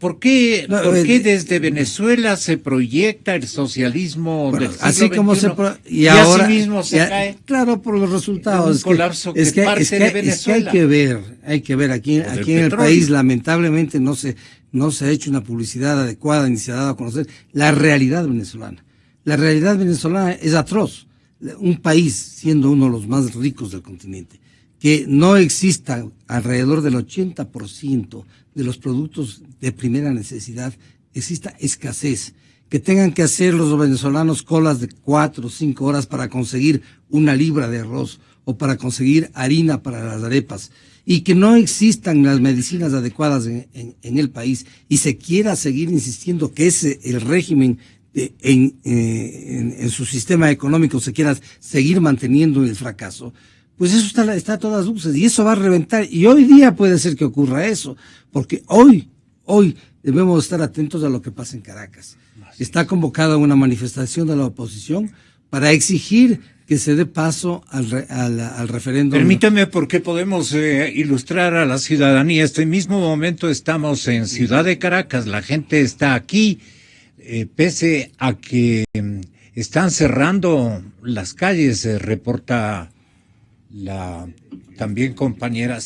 ¿Por qué desde Venezuela se proyecta el socialismo del siglo así como XXI y ahora así mismo se cae? Claro, por los resultados. Un colapso que parte de Venezuela. Es que hay que ver aquí en el país, lamentablemente no se ha hecho una publicidad adecuada ni se ha dado a conocer la realidad venezolana. La realidad venezolana es atroz. Un país, siendo uno de los más ricos del continente, que no exista alrededor del 80% de los productos de primera necesidad, exista escasez, que tengan que hacer los venezolanos colas de 4 o 5 horas para conseguir una libra de arroz o para conseguir harina para las arepas, y que no existan las medicinas adecuadas en el país, y se quiera seguir insistiendo que el régimen en su sistema económico se quiera seguir manteniendo el fracaso, pues eso está a todas luces, y eso va a reventar, y hoy día puede ser que ocurra eso, porque hoy debemos estar atentos a lo que pasa en Caracas. Está convocada una manifestación de la oposición para exigir que se dé paso al referéndum. Permítame, porque podemos ilustrar a la ciudadanía. Este mismo momento estamos en Ciudad de Caracas, la gente está aquí, pese a que están cerrando las calles, reporta la también compañera,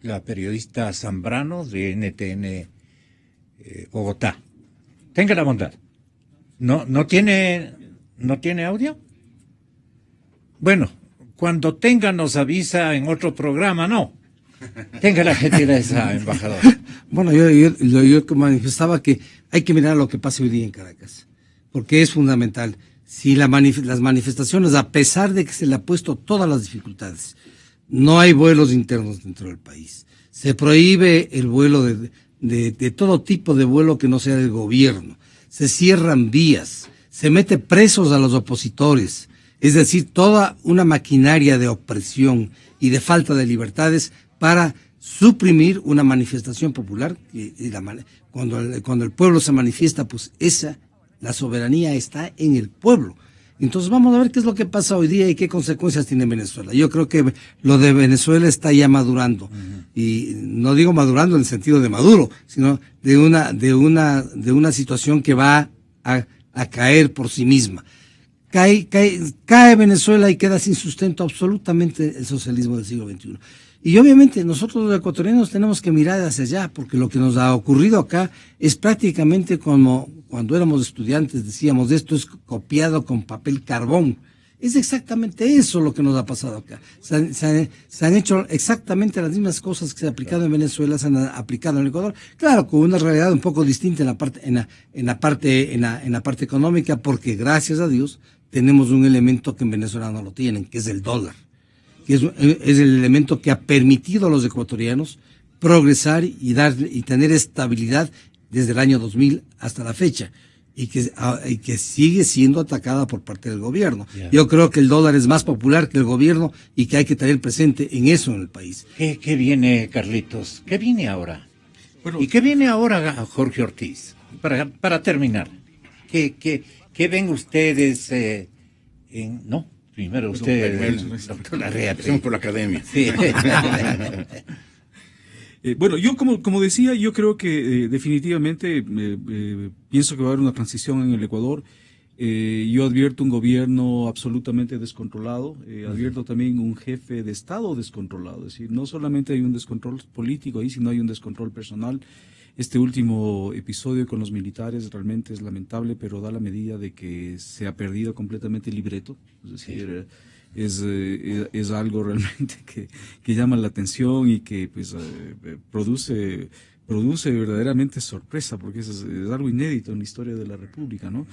la periodista Zambrano de NTN Bogotá. Tenga la bondad. ¿No tiene audio? Bueno, cuando tenga nos avisa en otro programa, ¿no? Tenga la gentileza, embajador. Bueno, yo manifestaba que hay que mirar lo que pasa hoy día en Caracas, porque es fundamental. Si las manifestaciones, a pesar de que se le ha puesto todas las dificultades, no hay vuelos internos dentro del país. Se prohíbe el vuelo de todo tipo de vuelo que no sea del gobierno. Se cierran vías, se mete presos a los opositores. Es decir, toda una maquinaria de opresión y de falta de libertades para suprimir una manifestación popular. Cuando el pueblo se manifiesta, pues la soberanía está en el pueblo. Entonces vamos a ver qué es lo que pasa hoy día y qué consecuencias tiene Venezuela. Yo creo que lo de Venezuela está ya madurando. Y no digo madurando en el sentido de maduro, sino de una situación que va a caer por sí misma. Cae Venezuela y queda sin sustento absolutamente el socialismo del siglo XXI. Y obviamente nosotros los ecuatorianos tenemos que mirar hacia allá, porque lo que nos ha ocurrido acá es prácticamente como cuando éramos estudiantes decíamos, esto es copiado con papel carbón. Es exactamente eso lo que nos ha pasado acá. Se han hecho exactamente las mismas cosas que se han aplicado en Venezuela, se han aplicado en Ecuador. Claro, con una realidad un poco distinta en la parte económica, porque gracias a Dios tenemos un elemento que en Venezuela no lo tienen, que es el dólar, que es el elemento que ha permitido a los ecuatorianos progresar y tener estabilidad desde el año 2000 hasta la fecha, y que sigue siendo atacada por parte del gobierno. Yeah. Yo creo que el dólar es más popular que el gobierno y que hay que tener presente en eso en el país. ¿Qué viene, Carlitos? ¿Qué viene ahora? Bueno, ¿y qué viene ahora, Jorge Ortiz? Para terminar, ¿qué ven ustedes no? Primero ustedes, doctor Larrea. Empecemos por la academia. Sí. Bueno, yo como decía, yo creo que definitivamente pienso que va a haber una transición en el Ecuador. Yo advierto un gobierno absolutamente descontrolado, advierto también un jefe de Estado descontrolado, es decir, no solamente hay un descontrol político ahí, sino hay un descontrol personal. Este último episodio con los militares realmente es lamentable, pero da la medida de que se ha perdido completamente el libreto, es decir, es algo realmente que llama la atención y que pues produce verdaderamente sorpresa, porque es algo inédito en la historia de la República, ¿no?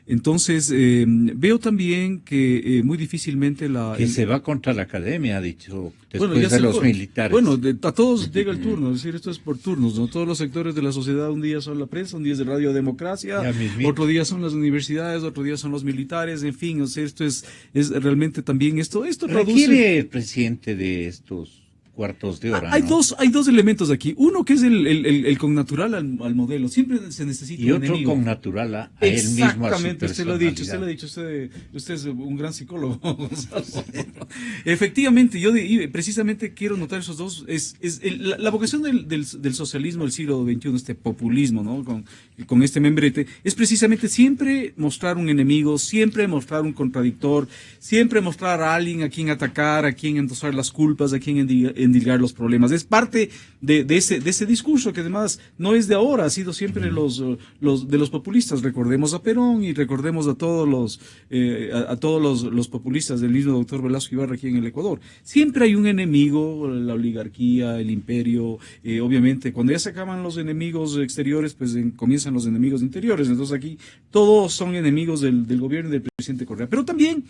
Entonces, veo también que muy difícilmente se va contra la academia, ha dicho, después bueno, de los militares. Bueno, a todos llega el turno, es decir, esto es por turnos, ¿no? Todos los sectores de la sociedad, un día son la prensa, un día es de Radio Democracia, otro día son las universidades, otro día son los militares, en fin, o sea, esto es realmente también esto requiere el presidente de estos cuartos de hora. Hay dos elementos aquí. Uno que es el connatural al modelo. Siempre se necesita y un otro enemigo. Connatural a él mismo. Exactamente, usted lo ha dicho. Usted es un gran psicólogo. Efectivamente, yo precisamente quiero notar esos dos. La vocación del socialismo del siglo XXI, este populismo, ¿no? Con este membrete, es precisamente siempre mostrar un enemigo, siempre mostrar un contradictor, siempre mostrar a alguien a quien atacar, a quien endosar las culpas, a quien endilgar los problemas. Es parte de ese discurso que además no es de ahora, ha sido siempre de los populistas. Recordemos a Perón y recordemos a todos los populistas del mismo doctor Velasco Ibarra aquí en el Ecuador. Siempre hay un enemigo, la oligarquía, el imperio, obviamente cuando ya se acaban los enemigos exteriores, pues comienzan los enemigos interiores. Entonces aquí todos son enemigos del gobierno y del presidente Correa. Pero también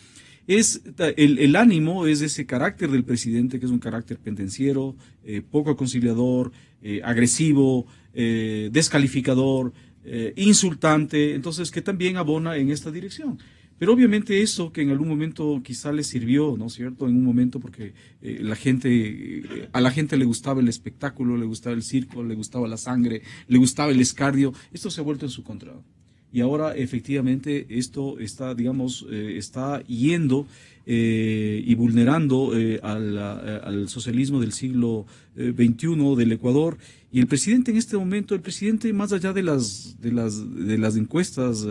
es el ánimo, es ese carácter del presidente, que es un carácter pendenciero, poco conciliador, agresivo, descalificador, insultante, entonces que también abona en esta dirección. Pero obviamente eso que en algún momento quizá le sirvió, ¿no es cierto? En un momento porque a la gente le gustaba el espectáculo, le gustaba el circo, le gustaba la sangre, le gustaba el escarnio, esto se ha vuelto en su contra. Y ahora efectivamente esto está, digamos, está yendo y vulnerando al socialismo del siglo XXI del Ecuador. Y el presidente en este momento, más allá de las encuestas,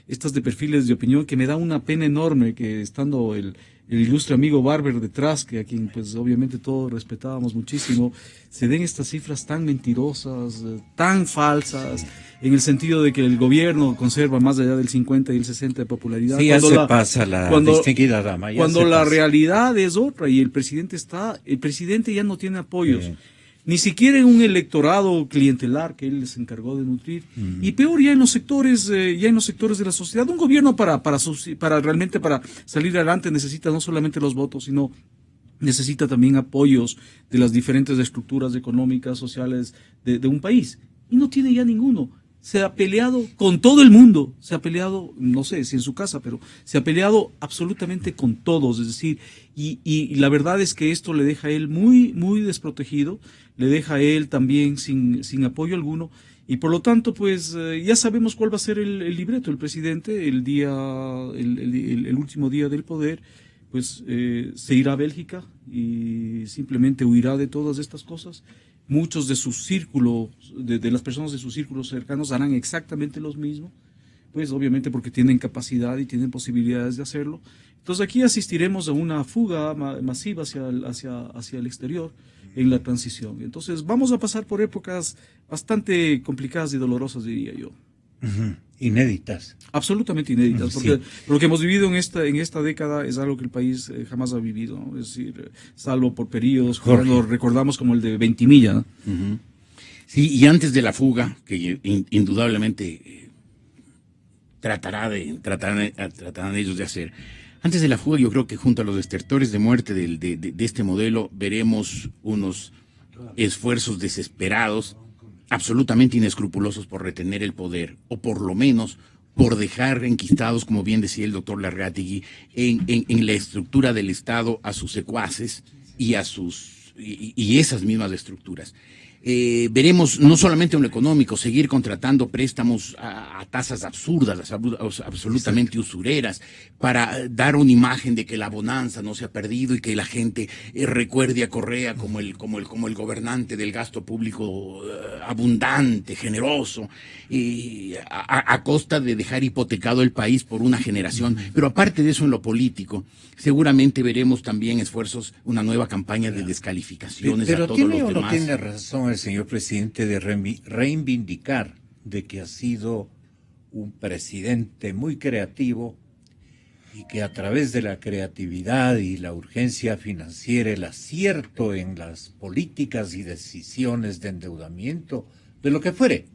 estas de perfiles de opinión, que me da una pena enorme que estando el ilustre amigo Barber detrás, que a quien pues obviamente todos respetábamos muchísimo, se den estas cifras tan mentirosas, tan falsas, en el sentido de que el gobierno conserva más allá del 50 y el 60 de popularidad. Sí, ya se pasa la distinguida dama. Cuando la realidad es otra y el presidente ya no tiene apoyos. Ni siquiera en un electorado clientelar que él se encargó de nutrir, y peor ya en los sectores de la sociedad. Un gobierno para realmente para salir adelante necesita no solamente los votos, sino necesita también apoyos de las diferentes estructuras económicas, sociales de un país, y no tiene ya ninguno. Se ha peleado con todo el mundo, se ha peleado, no sé si en su casa, pero se ha peleado absolutamente con todos, es decir, y la verdad es que esto le deja a él muy, muy desprotegido, le deja a él también sin apoyo alguno, y por lo tanto, pues ya sabemos cuál va a ser el libreto. El presidente, el último día del poder, pues se irá a Bélgica y simplemente huirá de todas estas cosas. Muchos de sus círculos, de las personas de sus círculos cercanos harán exactamente lo mismo, pues obviamente porque tienen capacidad y tienen posibilidades de hacerlo. Entonces aquí asistiremos a una fuga masiva hacia el exterior en la transición. Entonces vamos a pasar por épocas bastante complicadas y dolorosas, diría yo. Inéditas. Absolutamente inéditas, porque lo que hemos vivido en esta década es algo que el país jamás ha vivido, ¿no? Es decir, salvo por periodos, lo recordamos como el de Ventimilla, ¿no? Sí, y antes de la fuga, que indudablemente tratarán ellos de hacer, antes de la fuga yo creo que junto a los desertores de muerte de este modelo veremos unos esfuerzos desesperados, absolutamente inescrupulosos por retener el poder, o por lo menos por dejar enquistados, como bien decía el doctor Larrategui, en la estructura del Estado a sus secuaces y esas mismas estructuras. Veremos no solamente en lo económico, seguir contratando préstamos a tasas absurdas, absolutamente usureras, para dar una imagen de que la bonanza no se ha perdido y que la gente recuerde a Correa como el gobernante del gasto público abundante, generoso, a costa de dejar hipotecado el país por una generación. Pero aparte de eso, en lo político, seguramente veremos también esfuerzos, una nueva campaña de descalificaciones a todos los demás. Pero tiene razón el señor presidente de reivindicar de que ha sido un presidente muy creativo y que a través de la creatividad y la urgencia financiera, el acierto en las políticas y decisiones de endeudamiento, de lo que fuere,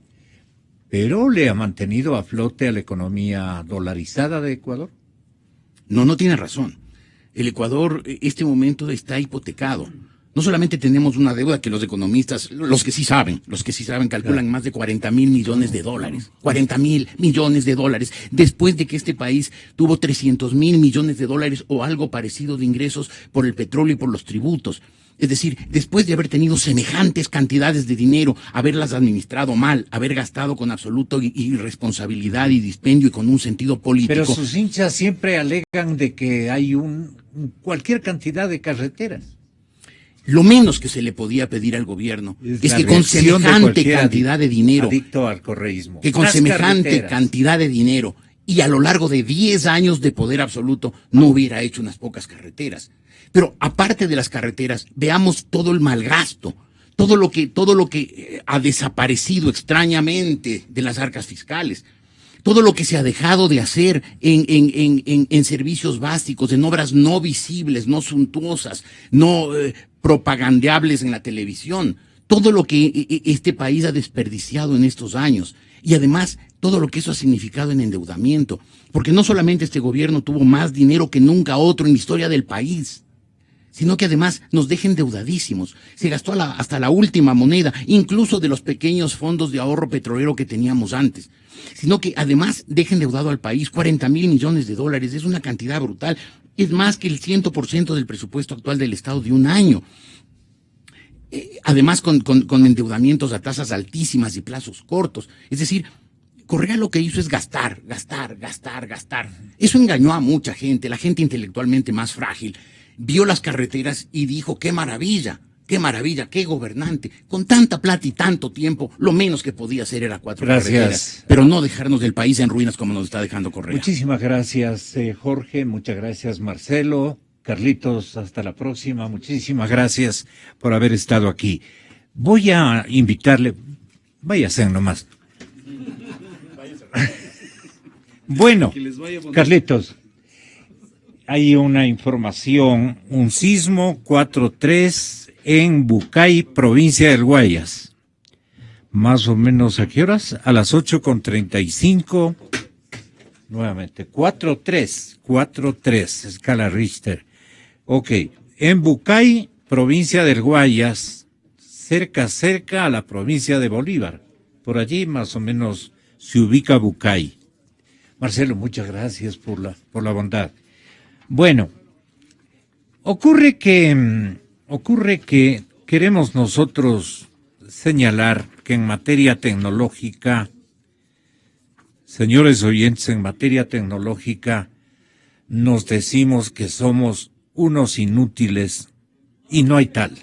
pero le ha mantenido a flote a la economía dolarizada de Ecuador. No tiene razón. El Ecuador, este momento, está hipotecado. No solamente tenemos una deuda que los economistas, los que sí saben, calculan en más de 40,000 millones de dólares. 40,000 millones de dólares. Después de que este país tuvo 300,000 millones de dólares o algo parecido de ingresos por el petróleo y por los tributos. Es decir, después de haber tenido semejantes cantidades de dinero, haberlas administrado mal, haber gastado con absoluta irresponsabilidad y dispendio y con un sentido político. Pero sus hinchas siempre alegan de que hay cualquier cantidad de carreteras. Lo menos que se le podía pedir al gobierno es que con semejante cantidad de dinero, adicto al correísmo, que con semejante cantidad de dinero y a lo largo de 10 años de poder absoluto no hubiera hecho unas pocas carreteras. Pero aparte de las carreteras, veamos todo el malgasto, todo lo que ha desaparecido extrañamente de las arcas fiscales, todo lo que se ha dejado de hacer en servicios básicos, en obras no visibles, no suntuosas, no propagandeables en la televisión, todo lo que este país ha desperdiciado en estos años. Y además, todo lo que eso ha significado en endeudamiento, porque no solamente este gobierno tuvo más dinero que nunca otro en la historia del país, sino que además nos deja endeudadísimos. Se gastó hasta la última moneda, incluso de los pequeños fondos de ahorro petrolero que teníamos antes. Sino que además deja endeudado al país 40,000 millones de dólares. Es una cantidad brutal. Es más que el 100% del presupuesto actual del Estado de un año. Además con endeudamientos a tasas altísimas y plazos cortos. Es decir, Correa lo que hizo es gastar. Eso engañó a mucha gente, la gente intelectualmente más frágil. Vio las carreteras y dijo, qué maravilla, qué gobernante. Con tanta plata y tanto tiempo, lo menos que podía hacer era 4 carreteras. Pero no dejarnos del país en ruinas como nos está dejando Correa. Muchísimas gracias, Jorge. Muchas gracias, Marcelo. Carlitos, hasta la próxima. Muchísimas gracias por haber estado aquí. Voy a invitarle, váyase nomás. Bueno, Carlitos, hay una información, un sismo 4.3 en Bucay, provincia del Guayas. Más o menos, ¿a qué horas? A las 8:35. Nuevamente, 4.3, escala Richter. Ok, en Bucay, provincia del Guayas, cerca a la provincia de Bolívar. Por allí más o menos se ubica Bucay. Marcelo, muchas gracias por la bondad. Bueno, ocurre que queremos nosotros señalar que en materia tecnológica, señores oyentes, en materia tecnológica nos decimos que somos unos inútiles y no hay tal,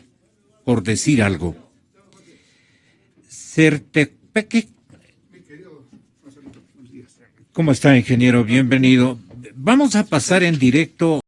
por decir algo. ¿Cómo está, ingeniero? Bienvenido. Vamos a pasar en directo